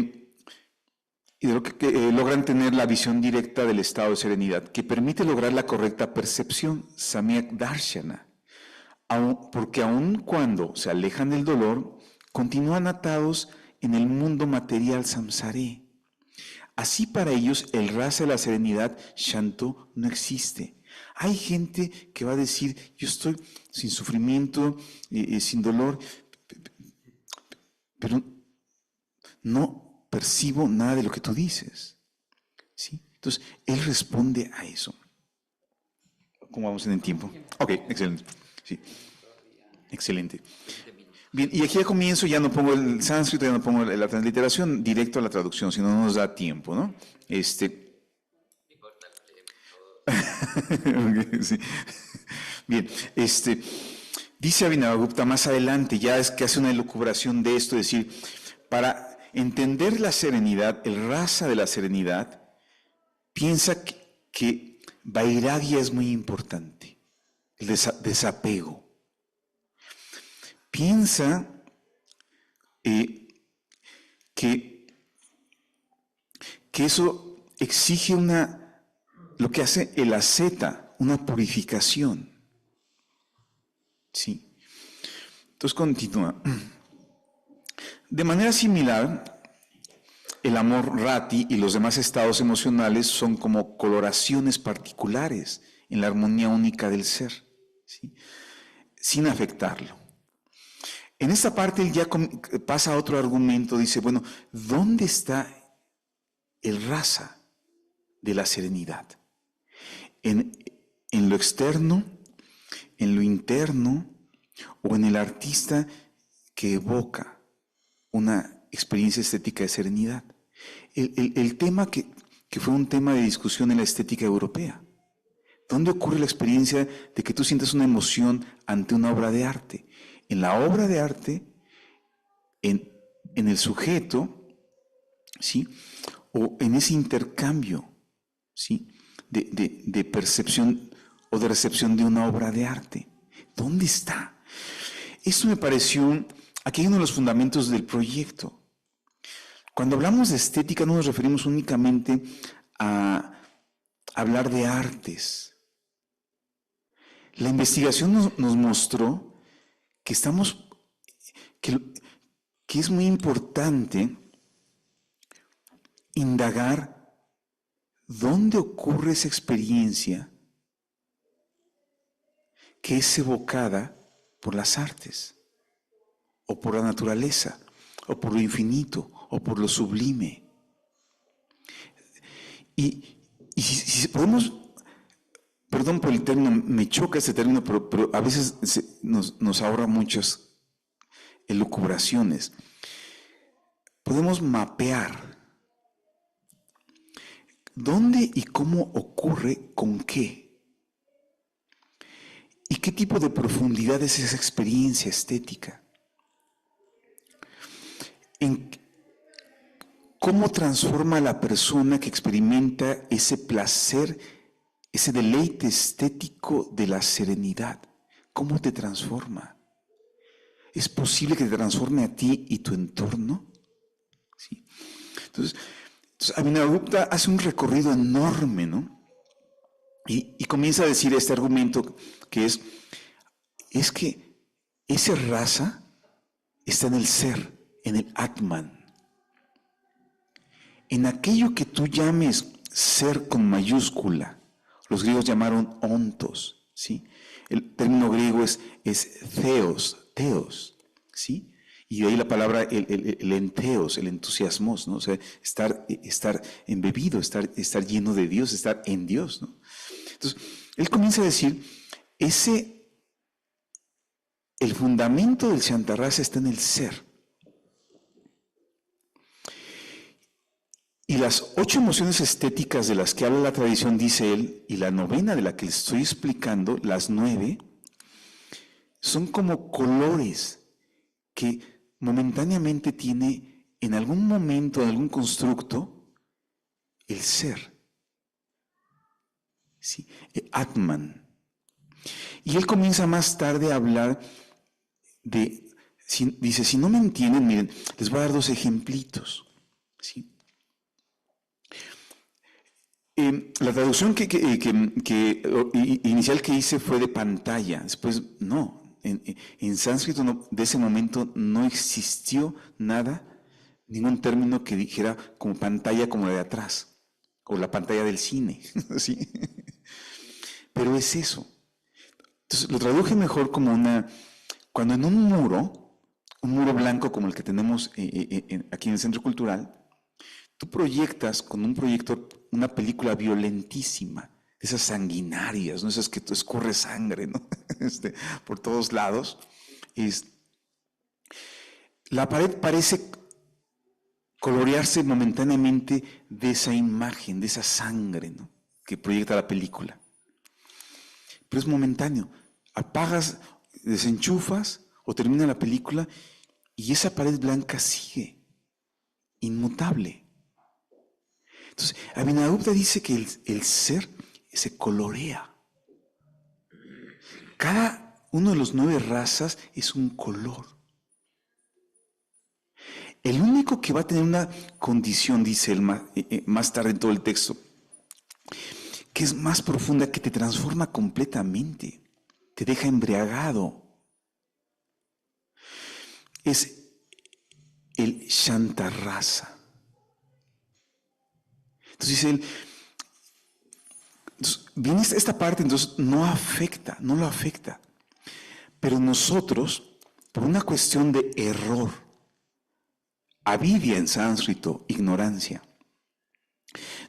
de lo que logran tener la visión directa del estado de serenidad, que permite lograr la correcta percepción, Samyak Darshana, porque aun cuando se alejan del dolor, continúan atados en el mundo material samsaré. Así para ellos el rasa de la serenidad, Shanto, no existe. Hay gente que va a decir, yo estoy sin sufrimiento, sin dolor, pero no percibo nada de lo que tú dices. ¿Sí? Entonces, él responde a eso. ¿Cómo vamos en el tiempo? Ok, excelente. Sí. Excelente. Bien, y aquí al comienzo ya no pongo el sánscrito, ya no pongo la transliteración, directo a la traducción, si no nos da tiempo, ¿no? Sí. Bien, dice Abhinavagupta más adelante, ya es que hace una elucubración de esto, es decir, para entender la serenidad, el rasa de la serenidad, piensa que vairagya es muy importante, el desapego. Piensa que eso exige lo que hace el asceta, una purificación. ¿Sí? Entonces continúa. De manera similar, el amor rati y los demás estados emocionales son como coloraciones particulares en la armonía única del ser, ¿sí? Sin afectarlo. En esta parte él ya pasa a otro argumento, dice, bueno, ¿dónde está el rasa de la serenidad? ¿En lo externo, en lo interno o en el artista que evoca una experiencia estética de serenidad? El tema que fue un tema de discusión en la estética europea. ¿Dónde ocurre la experiencia de que tú sientas una emoción ante una obra de arte? En la obra de arte, en el sujeto, ¿sí? O en ese intercambio, ¿sí? de percepción o de recepción de una obra de arte. ¿Dónde está? Esto me pareció, aquí hay uno de los fundamentos del proyecto. Cuando hablamos de estética no nos referimos únicamente a hablar de artes. La investigación nos mostró que es muy importante indagar dónde ocurre esa experiencia que es evocada por las artes, o por la naturaleza, o por lo infinito, o por lo sublime. Y si podemos, perdón por el término, me choca ese término, pero a veces nos ahorra muchas elucubraciones. Podemos mapear dónde y cómo ocurre con qué. ¿Y qué tipo de profundidad es esa experiencia estética? ¿Cómo transforma a la persona que experimenta ese placer, ese deleite estético de la serenidad? ¿Cómo te transforma? ¿Es posible que te transforme a ti y tu entorno? ¿sí? Entonces Abhinavagupta hace un recorrido enorme, ¿no? Y comienza a decir este argumento que es que esa raza está en el ser, en el Atman. En aquello que tú llames ser con mayúscula, los griegos llamaron ontos, ¿sí? El término griego es theos, ¿sí? Y de ahí la palabra el enteos, el entusiasmos, ¿no? O sea, estar embebido, estar lleno de Dios, estar en Dios, ¿no? Entonces, él comienza a decir, el fundamento del Shantarrasa está en el ser. Y las 8 emociones estéticas de las que habla la tradición, dice él, y la 9ª de la que les estoy explicando, las 9, son como colores que momentáneamente tiene en algún momento, en algún constructo, el ser. ¿Sí? Atman. Y él comienza más tarde a hablar dice, si no me entienden, miren, les voy a dar 2 ejemplitos. ¿Sí? La traducción inicial que hice fue de pantalla, después no, en sánscrito de ese momento no existió nada, ningún término que dijera como pantalla como la de atrás, o la pantalla del cine, ¿sí? Pero es eso. Entonces lo traduje mejor como cuando en un muro blanco como el que tenemos aquí en el Centro Cultural, tú proyectas con un proyector una película violentísima, esas sanguinarias, ¿no? Esas que escurre sangre, ¿no? Por todos lados. La pared parece colorearse momentáneamente de esa imagen, de esa sangre, ¿no? Que proyecta la película. Pero es momentáneo. Apagas, desenchufas o termina la película y esa pared blanca sigue, inmutable. Entonces, Abhinavagupta dice que el ser se colorea. Cada uno de los 9 razas es un color. El único que va a tener una condición, dice él más tarde en todo el texto, que es más profunda, que te transforma completamente, te deja embriagado, es el Shantarrasa. Entonces dice él, viene esta parte, entonces no lo afecta. Pero nosotros, por una cuestión de error, avidya en sánscrito, ignorancia,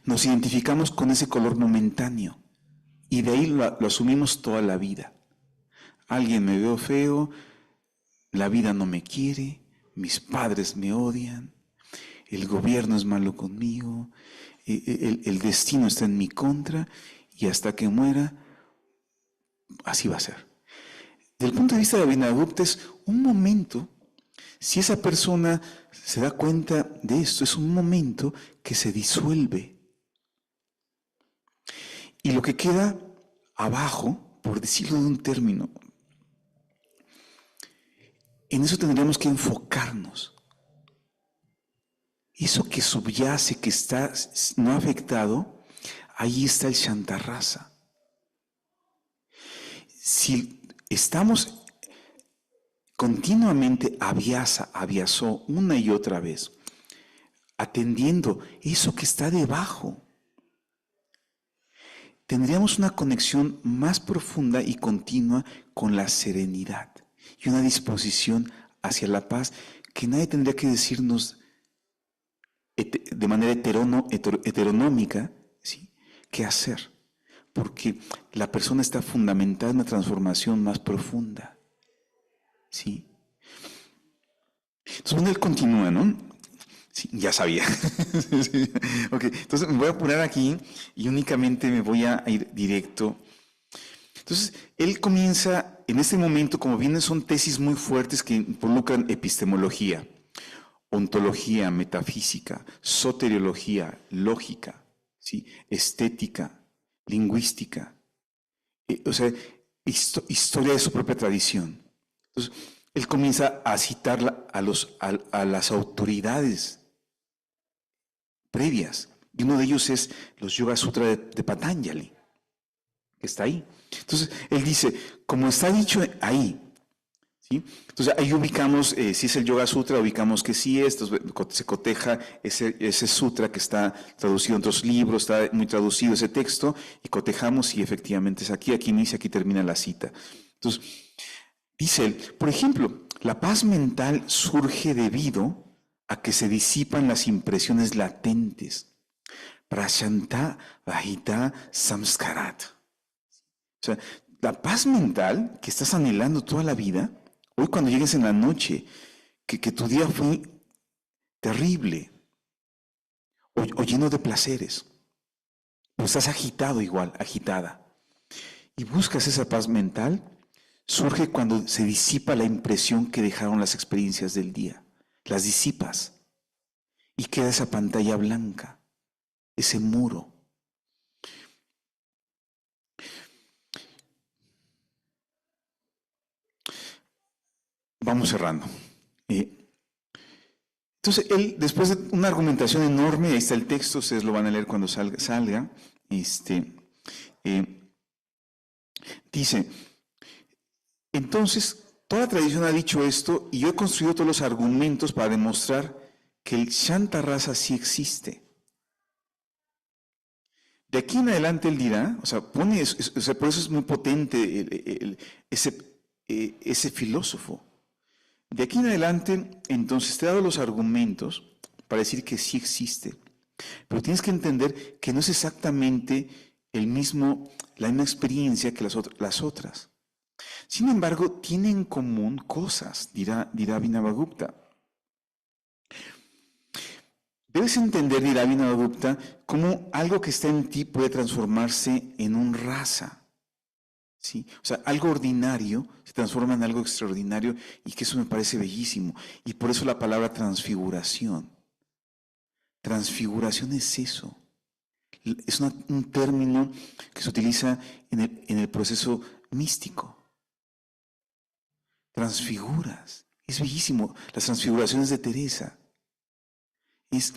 nos identificamos con ese color momentáneo y de ahí lo asumimos toda la vida. Alguien me veo feo, la vida no me quiere, mis padres me odian, el gobierno es malo conmigo, el destino está en mi contra y hasta que muera, así va a ser. Desde el punto de vista de Abhinavagupta es un momento, si esa persona se da cuenta de esto, es un momento que se disuelve. Y lo que queda abajo, por decirlo de un término, en eso tendríamos que enfocarnos. Eso que subyace, que está no afectado, ahí está el Shantarrasa. Si estamos continuamente avyasó una y otra vez, atendiendo eso que está debajo, tendríamos una conexión más profunda y continua con la serenidad y una disposición hacia la paz que nadie tendría que decirnos de manera heteronómica, ¿sí?, qué hacer, porque la persona está fundamentada en una transformación más profunda, ¿sí? Entonces, él continúa, ¿no? Sí, ya sabía. Ok, entonces me voy a poner aquí y únicamente me voy a ir directo. Entonces, él comienza, en este momento, como vienen, son tesis muy fuertes que involucran epistemología, ontología, metafísica, soteriología, lógica, ¿sí?, estética, lingüística, o sea, historia de su propia tradición. Entonces, él comienza a citar a las autoridades previas. Y uno de ellos es los Yoga Sutra de Patanjali, que está ahí. Entonces, él dice, como está dicho ahí, ¿sí? Entonces, ahí ubicamos, si es el Yoga Sutra, ubicamos que sí es, entonces se coteja ese sutra que está traducido en otros libros, está muy traducido ese texto, y cotejamos si efectivamente es aquí inicia, aquí termina la cita. Entonces, dice él, por ejemplo, la paz mental surge debido a que se disipan las impresiones latentes. Prashanta Vahita Samskarat. O sea, la paz mental que estás anhelando toda la vida, hoy cuando llegues en la noche, que tu día fue terrible o lleno de placeres, o estás agitado igual, agitada, y buscas esa paz mental, surge cuando se disipa la impresión que dejaron las experiencias del día. Las disipas y queda esa pantalla blanca, ese muro. Vamos cerrando. Entonces, él, después de una argumentación enorme, ahí está el texto, ustedes lo van a leer cuando salga, dice, entonces, toda tradición ha dicho esto y yo he construido todos los argumentos para demostrar que el Shanta Rasa sí existe. De aquí en adelante él dirá, o sea, por eso es muy potente ese filósofo. De aquí en adelante, entonces, te he dado los argumentos para decir que sí existe. Pero tienes que entender que no es exactamente la misma experiencia que las otras. Sin embargo, tiene en común cosas, dirá Abhinavagupta. Debes entender, dirá Abhinavagupta, cómo algo que está en ti puede transformarse en un rasa. ¿Sí? O sea, algo ordinario se transforma en algo extraordinario y que eso me parece bellísimo. Y por eso la palabra transfiguración. Transfiguración es eso. Es un término que se utiliza en el proceso místico. Transfiguras. Es bellísimo. Las transfiguraciones de Teresa. Es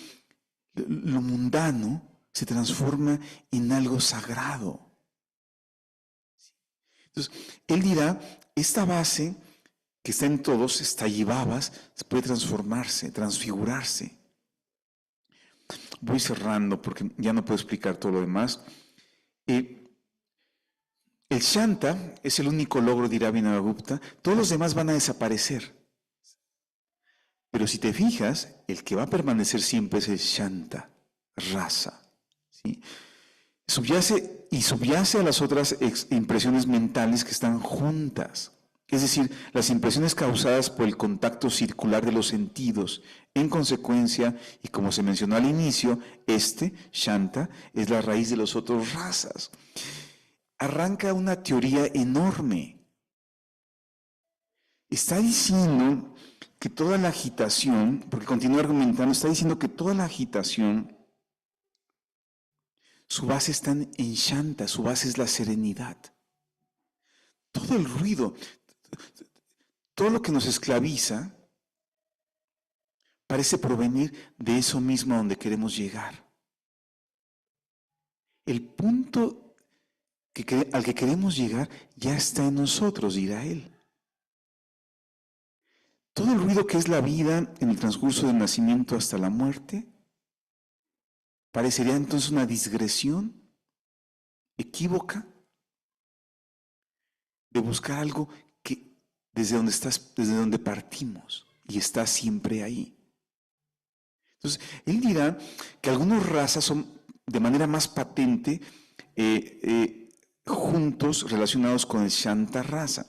lo mundano se transforma en algo sagrado. Entonces, él dirá, esta base que está en todos, Stayivavas, puede transformarse, transfigurarse. Voy cerrando porque ya no puedo explicar todo lo demás. El Shanta es el único logro, dirá Abhinavagupta. Todos los demás van a desaparecer. Pero si te fijas, el que va a permanecer siempre es el Shanta, Rasa. ¿Sí? Subyace a las otras impresiones mentales que están juntas. Es decir, las impresiones causadas por el contacto circular de los sentidos. En consecuencia, y como se mencionó al inicio, Shanta, es la raíz de los otros rasas. Arranca una teoría enorme. Está diciendo que toda la agitación, porque continúa argumentando, está diciendo que toda la agitación, su base está en Shanta, su base es la serenidad. Todo el ruido, todo lo que nos esclaviza, parece provenir de eso mismo a donde queremos llegar. El punto al que queremos llegar ya está en nosotros, dirá él. Todo el ruido que es la vida en el transcurso del nacimiento hasta la muerte, parecería entonces una digresión equívoca de buscar algo que desde donde partimos y está siempre ahí. Entonces, él dirá que algunos razas son de manera más patente juntos relacionados con el Shanta Rasa.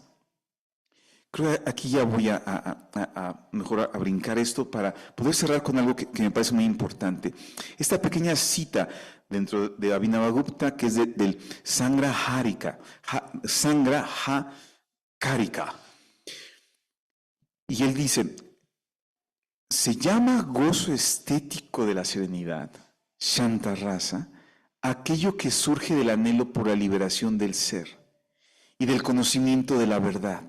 Creo que aquí ya voy mejor a brincar esto para poder cerrar con algo que me parece muy importante. Esta pequeña cita dentro de Abhinavagupta que es del Sangraharika, Karika. Y él dice, se llama gozo estético de la serenidad, Shanta Rasa, aquello que surge del anhelo por la liberación del ser y del conocimiento de la verdad.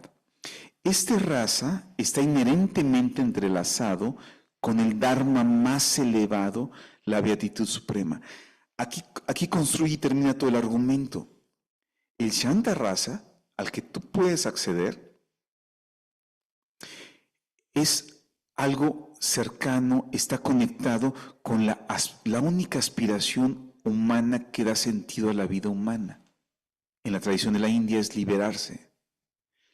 Este rasa está inherentemente entrelazado con el Dharma más elevado, la beatitud suprema. Aquí construye y termina todo el argumento. El Shanta Rasa, al que tú puedes acceder, es algo cercano, está conectado con la única aspiración humana que da sentido a la vida humana. En la tradición de la India es liberarse.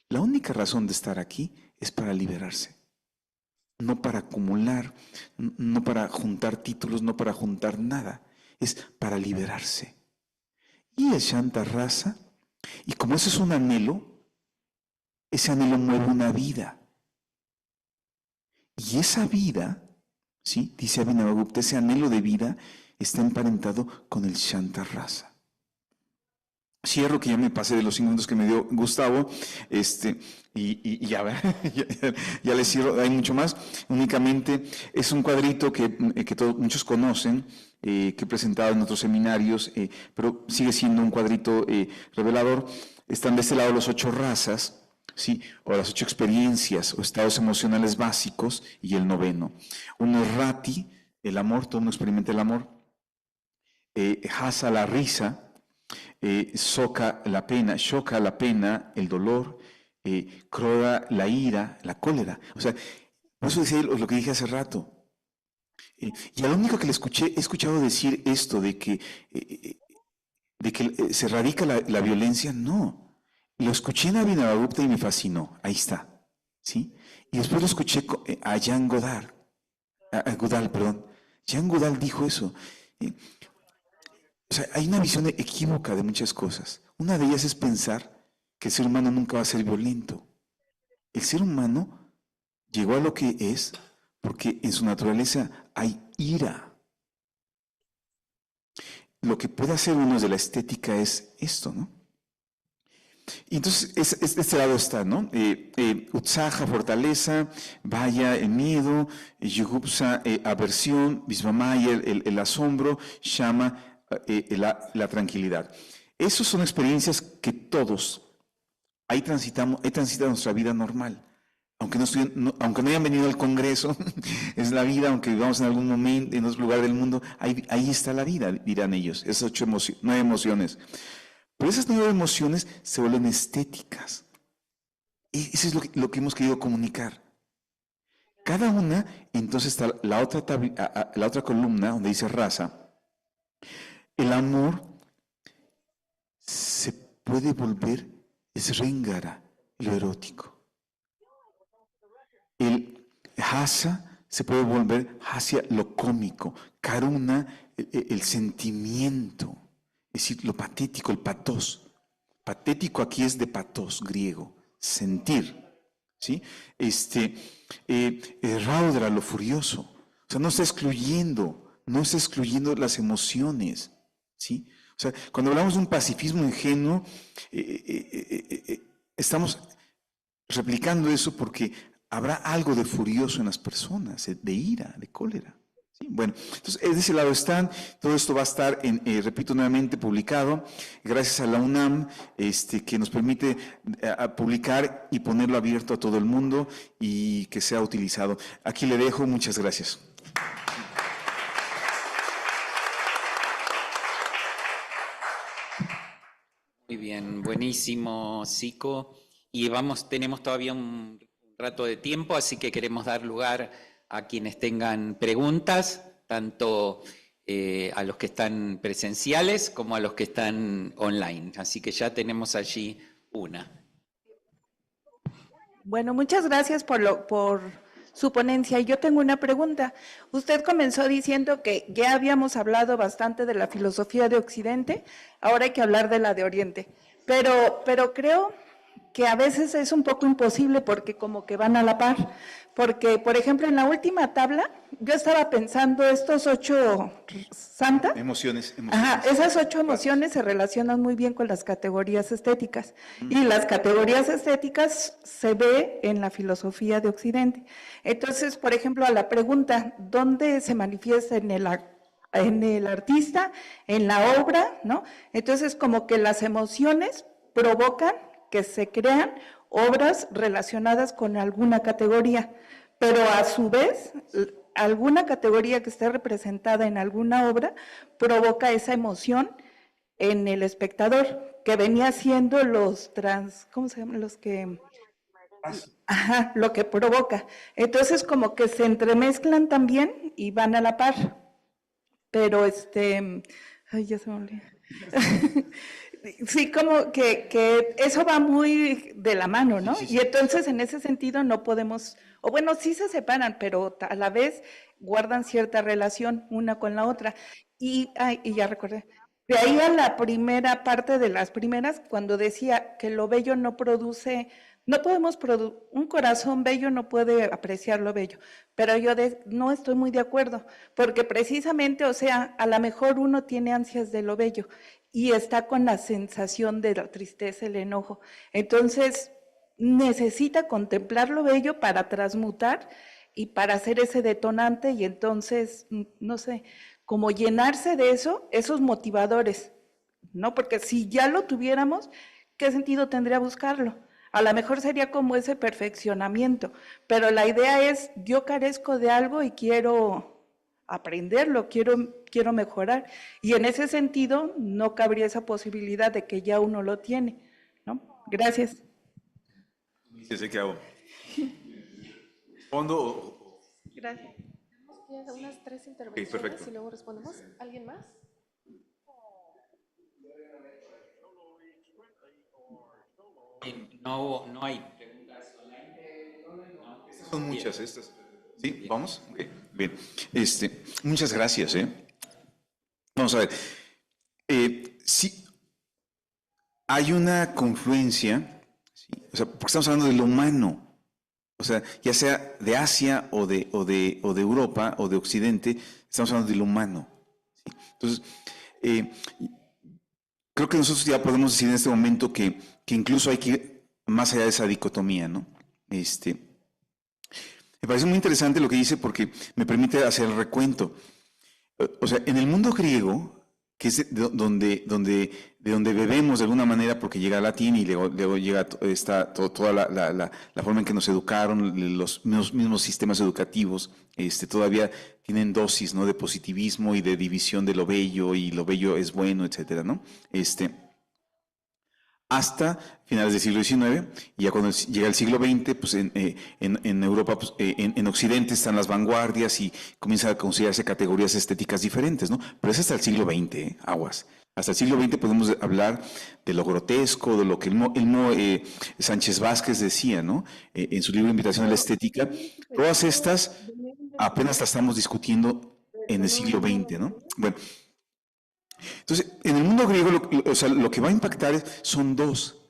La única razón de estar aquí es para liberarse. No para acumular, no para juntar títulos, no para juntar nada. Es para liberarse. Y el Shanta Rasa, y como eso es un anhelo, ese anhelo mueve una vida. Y esa vida, ¿sí? Dice Abhinavagupta, ese anhelo de vida está emparentado con el Shanta Rasa. Cierro, que ya me pasé de los 5 minutos que me dio Gustavo, y ya, ya les cierro, hay mucho más. Únicamente es un cuadrito que muchos conocen, que he presentado en otros seminarios, pero sigue siendo un cuadrito revelador. Están de este lado los 8 razas, ¿sí? O las 8 experiencias o estados emocionales básicos, y el 9. Uno es Rati, el amor, todo uno experimenta el amor. Hasa, la risa. Soka, la pena, Shoka, la pena, el dolor, Kroda, la ira, la cólera. O sea, por eso decía lo que dije hace rato. Y a lo único que he escuchado decir esto de que se radica la violencia, no. Lo escuché en Abhinavagupta y me fascinó. Ahí está. ¿Sí? Y después lo escuché a Jan Godal. Jan Godal dijo eso. O sea, hay una visión equívoca de muchas cosas. Una de ellas es pensar que el ser humano nunca va a ser violento. El ser humano llegó a lo que es porque en su naturaleza hay ira. Lo que puede hacer uno de la estética es esto, ¿no? Y entonces, este lado está, ¿no? Utsaha, fortaleza, Vaya, el miedo, Yugupsa, aversión, Visvamaya, el asombro, Shama, la tranquilidad. Esas son experiencias que todos ahí transitado nuestra vida normal. Aunque no hayan venido al Congreso, es la vida, aunque vivamos en algún momento, en otro lugar del mundo, ahí está la vida, dirán ellos, esas 9 emociones. Pero esas 9 emociones se vuelven estéticas. Y eso es lo que hemos querido comunicar. Cada una, entonces está la otra columna donde dice raza. El amor se puede volver sringara, lo erótico. El hasa se puede volver hacia lo cómico, karuna, el sentimiento, es decir, lo patético, el patos. Patético aquí es de patos, griego, sentir. ¿Sí? Raudra, lo furioso. O sea, no está excluyendo las emociones. ¿Sí? O sea, cuando hablamos de un pacifismo ingenuo, estamos replicando eso porque habrá algo de furioso en las personas, de ira, de cólera. ¿Sí? Bueno, entonces de ese lado están, todo esto va a estar, repito nuevamente, publicado, gracias a la UNAM, que nos permite publicar y ponerlo abierto a todo el mundo y que sea utilizado. Aquí le dejo, muchas gracias. Muy bien, buenísimo, Sico. Y tenemos todavía un rato de tiempo, así que queremos dar lugar a quienes tengan preguntas, tanto a los que están presenciales como a los que están online. Así que ya tenemos allí una. Bueno, muchas gracias por su ponencia. Yo tengo una pregunta. Usted comenzó diciendo que ya habíamos hablado bastante de la filosofía de Occidente, ahora hay que hablar de la de Oriente. Pero creo que a veces es un poco imposible porque como que van a la par. Porque, por ejemplo, en la última tabla, yo estaba pensando estos 8 santas. Emociones. Ajá, esas 8 emociones se relacionan muy bien con las categorías estéticas. Y las categorías estéticas se ve en la filosofía de Occidente. Entonces, por ejemplo, a la pregunta, ¿dónde se manifiesta en el artista, en la obra, ¿no? Entonces, como que las emociones provocan que se crean obras relacionadas con alguna categoría, pero a su vez alguna categoría que esté representada en alguna obra provoca esa emoción en el espectador, que venía siendo ¿cómo se llaman? Los que, ajá, lo que provoca. Entonces, como que se entremezclan también y van a la par. Pero ay, ya se me olvidó. Sí, como que eso va muy de la mano, ¿no? Sí, sí, sí. Y entonces en ese sentido no podemos, o bueno, sí se separan, pero a la vez guardan cierta relación una con la otra. Y ya recordé, de ahí a la primera parte de las primeras, cuando decía que lo bello no produce, no podemos un corazón bello no puede apreciar lo bello, pero yo no estoy muy de acuerdo, porque precisamente, o sea, a lo mejor uno tiene ansias de lo bello y está con la sensación de la tristeza, el enojo. Entonces, necesita contemplar lo bello para transmutar y para hacer ese detonante y entonces, no sé, como llenarse de eso, esos motivadores, ¿no? Porque si ya lo tuviéramos, ¿qué sentido tendría buscarlo? A lo mejor sería como ese perfeccionamiento, pero la idea es, yo carezco de algo y quiero aprenderlo, quiero mejorar. Y en ese sentido, no cabría esa posibilidad de que ya uno lo tiene, ¿no? Gracias. Dice que hago. Fondo Gracias. Tenemos que unas 3 Ok, intervenciones perfecto. y luego respondemos. ¿Alguien más? No hay preguntas online. Son muchas estas. ¿Sí? ¿Vamos? Ok, bien. Muchas gracias, ¿eh? Vamos a ver. Sí, hay una confluencia, ¿sí? O sea, porque estamos hablando de lo humano. O sea, ya sea de Asia o de Europa o de Occidente, estamos hablando de lo humano. ¿Sí? Entonces, eh, creo que nosotros ya podemos decir en este momento que incluso hay que ir más allá de esa dicotomía, ¿no? Me parece muy interesante lo que dice porque me permite hacer el recuento. O sea, en el mundo griego, que es de donde bebemos de alguna manera porque llega el latín y luego llega toda la forma en que nos educaron, los mismos sistemas educativos, todavía tienen dosis, ¿no? De positivismo y de división de lo bello y lo bello es bueno, etcétera, ¿no? Hasta finales del siglo XIX, y ya cuando llega el siglo XX, pues en Europa, pues, en Occidente están las vanguardias y comienzan a considerarse categorías estéticas diferentes, ¿no? Pero es hasta el siglo XX, aguas. Hasta el siglo XX podemos hablar de lo grotesco, de lo que Sánchez Vázquez decía, ¿no? En su libro Invitación a la Estética. Todas estas apenas las estamos discutiendo en el siglo XX, ¿no? Bueno, entonces, en el mundo griego, o sea, lo que va a impactar son dos,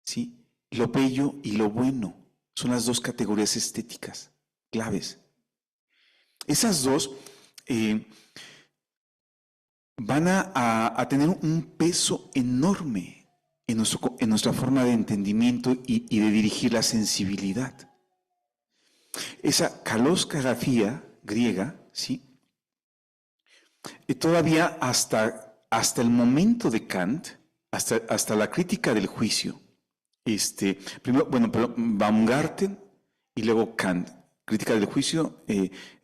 ¿sí? Lo bello y lo bueno. Son las dos categorías estéticas claves. Esas dos van a tener un peso enorme en nuestra forma de entendimiento y de dirigir la sensibilidad. Esa kalosgrafía griega, ¿sí? Y todavía hasta el momento de Kant, hasta la crítica del juicio, primero, bueno, pero Baumgarten y luego Kant, crítica del juicio,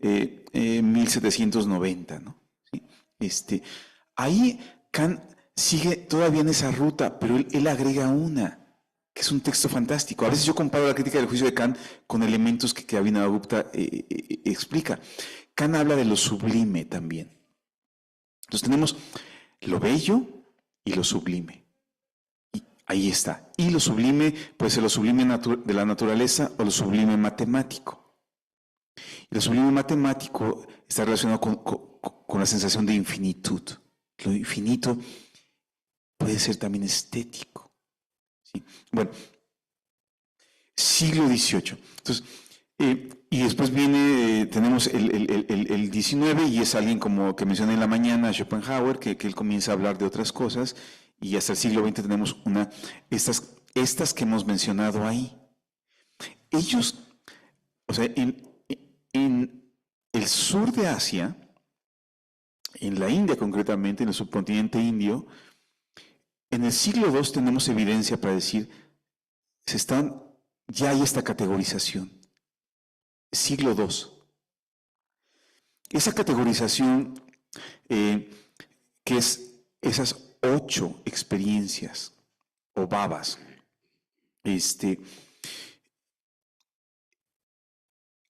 1790, ¿no? ¿Sí? Ahí Kant sigue todavía en esa ruta, pero él agrega una, que es un texto fantástico. A veces yo comparo la crítica del juicio de Kant con elementos que Abhinavagupta explica. Kant habla de lo sublime también. Entonces tenemos lo bello y lo sublime. Y ahí está. Y lo sublime puede ser lo sublime de la naturaleza o lo sublime matemático. Y lo sublime matemático está relacionado con la sensación de infinitud. Lo infinito puede ser también estético. ¿Sí? Bueno, siglo XVIII. Entonces, y después tenemos el 19 y es alguien como que mencioné en la mañana, Schopenhauer, que él comienza a hablar de otras cosas y hasta el siglo XX tenemos estas que hemos mencionado ahí. Ellos, o sea, en el sur de Asia, en la India concretamente, en el subcontinente indio, en el siglo II tenemos evidencia para decir, ya hay esta categorización. Siglo II. esa categorización, que es esas 8 experiencias o babas,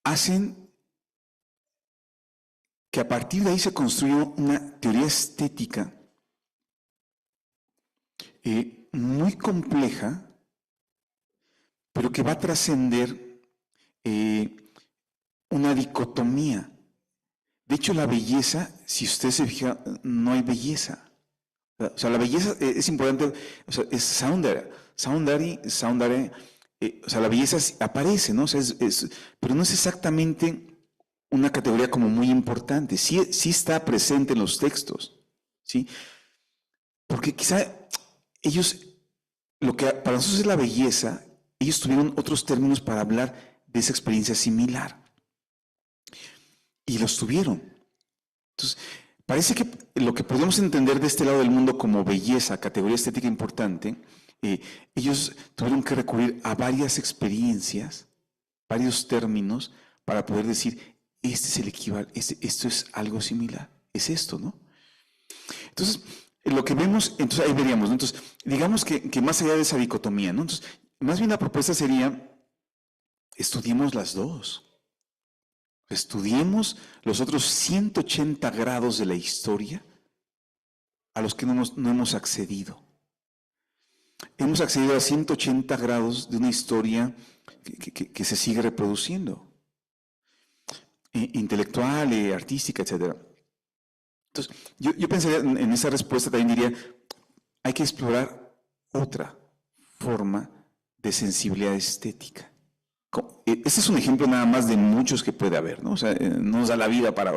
hacen que a partir de ahí se construya una teoría estética muy compleja, pero que va a trascender una dicotomía. De hecho, la belleza, si usted se fija, no hay belleza. O sea, la belleza es importante, o sea, es soundare, o sea, la belleza aparece, ¿no? O sea, pero no es exactamente una categoría como muy importante. Sí, sí está presente en los textos, ¿sí? Porque quizá ellos, lo que para nosotros es la belleza, ellos tuvieron otros términos para hablar de esa experiencia similar. Y los tuvieron. Entonces, parece que lo que podemos entender de este lado del mundo como belleza, categoría estética importante, ellos tuvieron que recurrir a varias experiencias, varios términos, para poder decir, este es el equivalente, esto es algo similar, es esto, ¿no? Entonces, lo que vemos, entonces ahí veríamos, ¿no? Entonces, digamos que más allá de esa dicotomía, ¿no? Entonces, más bien la propuesta sería, estudiemos las dos. Estudiemos los otros 180 grados de la historia a los que no hemos accedido. Hemos accedido a 180 grados de una historia que se sigue reproduciendo, intelectual, artística, etc. Entonces, yo pensaría en esa respuesta, también diría, hay que explorar otra forma de sensibilidad estética. Este es un ejemplo nada más de muchos que puede haber, ¿no? O sea, no nos da la vida para,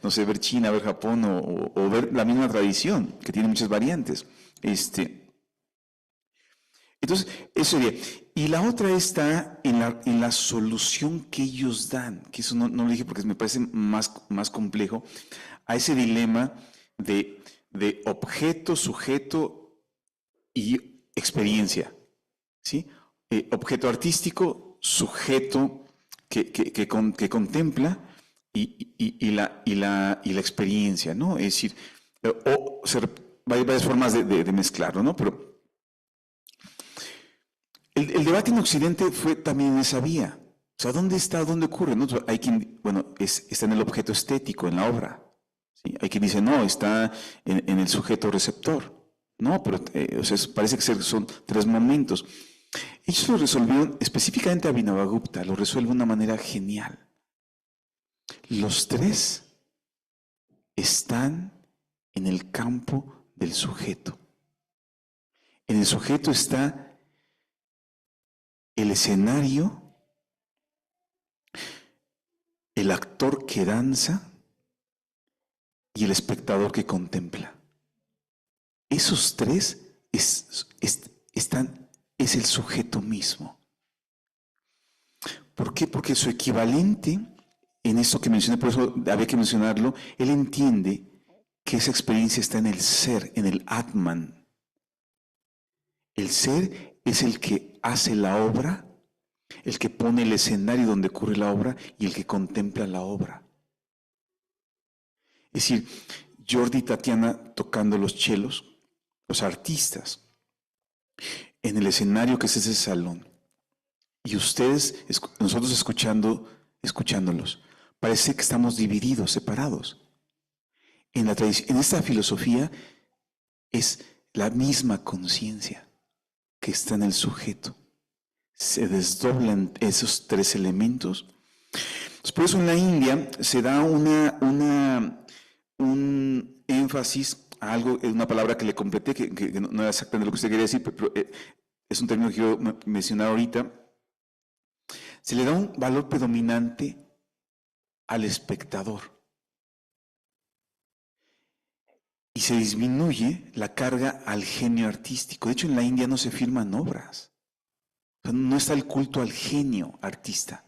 no sé, ver China, ver Japón o ver la misma tradición, que tiene muchas variantes. Entonces, eso sería. Y la otra está en la solución que ellos dan, que eso no lo dije porque me parece más complejo, a ese dilema de objeto, sujeto y experiencia, ¿sí? Objeto artístico, sujeto que contempla y la experiencia, ¿no? Es decir, hay varias formas de mezclarlo, ¿no? Pero el debate en Occidente fue también en esa vía. O sea, ¿dónde ocurre? ¿No? Hay quien, bueno, está en el objeto estético, en la obra. ¿Sí? Hay quien dice, no, está en el sujeto receptor. No, pero o sea, parece que son 3 momentos. Ellos lo resolvieron, específicamente Abhinavagupta, lo resuelve de una manera genial. Los 3 están en el campo del sujeto. En el sujeto está el escenario, el actor que danza y el espectador que contempla. Esos 3 es el sujeto mismo. ¿Por qué? Porque su equivalente, en esto que mencioné, por eso había que mencionarlo, él entiende que esa experiencia está en el ser, en el Atman. El ser es el que hace la obra, el que pone el escenario donde ocurre la obra y el que contempla la obra. Es decir, Jordi y Tatiana tocando los chelos, los artistas, en el escenario que es ese salón, y ustedes, nosotros escuchándolos. Parece que estamos divididos, separados. En esta filosofía es la misma conciencia que está en el sujeto. Se desdoblan esos 3 elementos. Por eso en la India se da un énfasis a algo, una palabra que le completé, que no era exactamente lo que usted quería decir, pero es un término que quiero mencionar ahorita. Se le da un valor predominante al espectador y se disminuye la carga al genio artístico. De hecho, en la India no se firman obras. O sea, no está el culto al genio artista.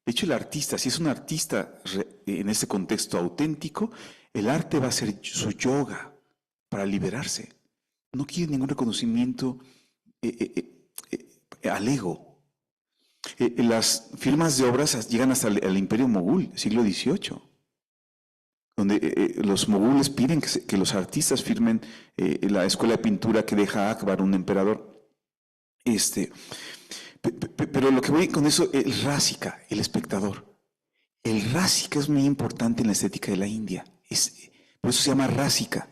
De hecho, el artista, si es un artista en este contexto auténtico, el arte va a ser su yoga para liberarse. No quiere ningún reconocimiento al ego. Las firmas de obras llegan hasta el Imperio Mogul, siglo XVIII. donde los mogules piden que los artistas firmen la escuela de pintura que deja Akbar, un emperador. Pero lo que voy con eso, el rásika, el espectador. El rásika es muy importante en la estética de la India. Por eso se llama rásika.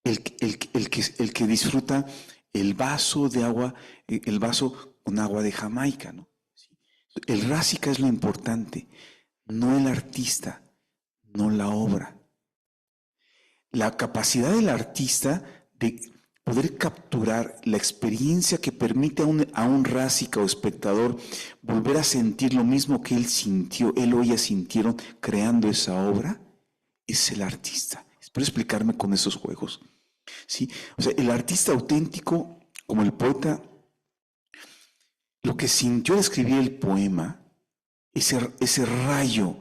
El que disfruta el vaso de agua, el vaso con agua de Jamaica, ¿no? El rásika es lo importante, no el artista, no la obra. La capacidad del artista de poder capturar la experiencia que permite a un rásika o espectador volver a sentir lo mismo que él sintió, él o ella sintieron creando esa obra, es el artista. Espero explicarme con esos juegos. ¿Sí? O sea, el artista auténtico, como el poeta, lo que sintió al escribir el poema, ese rayo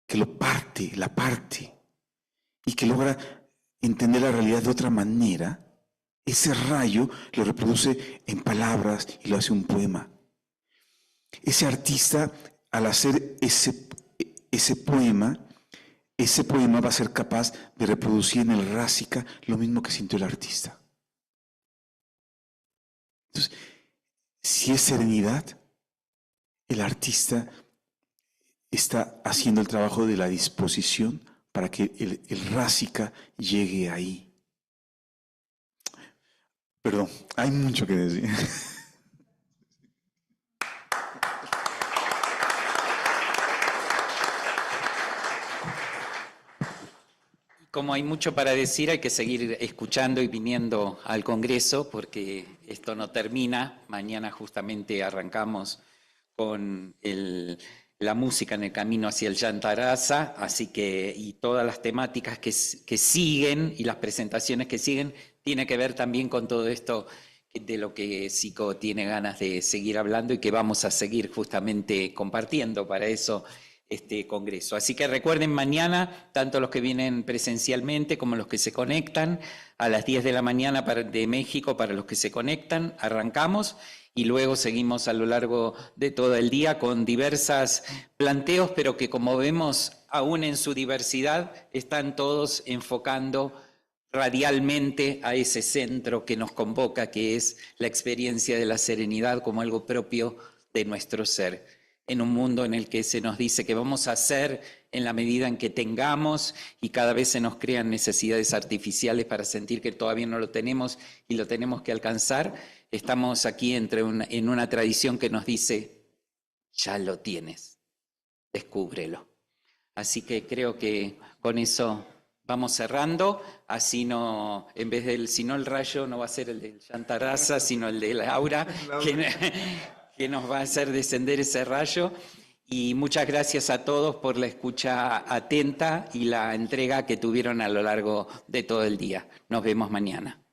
que la parte, y que logra entender la realidad de otra manera, ese rayo lo reproduce en palabras y lo hace un poema. Ese artista, al hacer ese poema va a ser capaz de reproducir en el rásika lo mismo que sintió el artista. Entonces, si es serenidad, el artista está haciendo el trabajo de la disposición para que el rásika llegue ahí. Perdón, hay mucho que decir. Como hay mucho para decir, hay que seguir escuchando y viniendo al Congreso porque esto no termina. Mañana justamente arrancamos con la música en el camino hacia el Yantarasa, así que y todas las temáticas que siguen y las presentaciones que siguen tiene que ver también con todo esto de lo que Sico tiene ganas de seguir hablando y que vamos a seguir justamente compartiendo para eso este congreso. Así que recuerden mañana, tanto los que vienen presencialmente como los que se conectan, a las 10 de la mañana de México para los que se conectan, arrancamos y luego seguimos a lo largo de todo el día con diversos planteos, pero que como vemos, aún en su diversidad, están todos enfocando radialmente a ese centro que nos convoca, que es la experiencia de la serenidad como algo propio de nuestro ser, en un mundo en el que se nos dice que vamos a hacer en la medida en que tengamos y cada vez se nos crean necesidades artificiales para sentir que todavía no lo tenemos y lo tenemos que alcanzar. Estamos aquí en una tradición que nos dice, ya lo tienes, descúbrelo. Así que creo que con eso vamos cerrando, así no, en vez del, si no el rayo no va a ser el del Yantarasa, sino el de Laura, que nos va a hacer descender ese rayo. Y muchas gracias a todos por la escucha atenta y la entrega que tuvieron a lo largo de todo el día. Nos vemos mañana.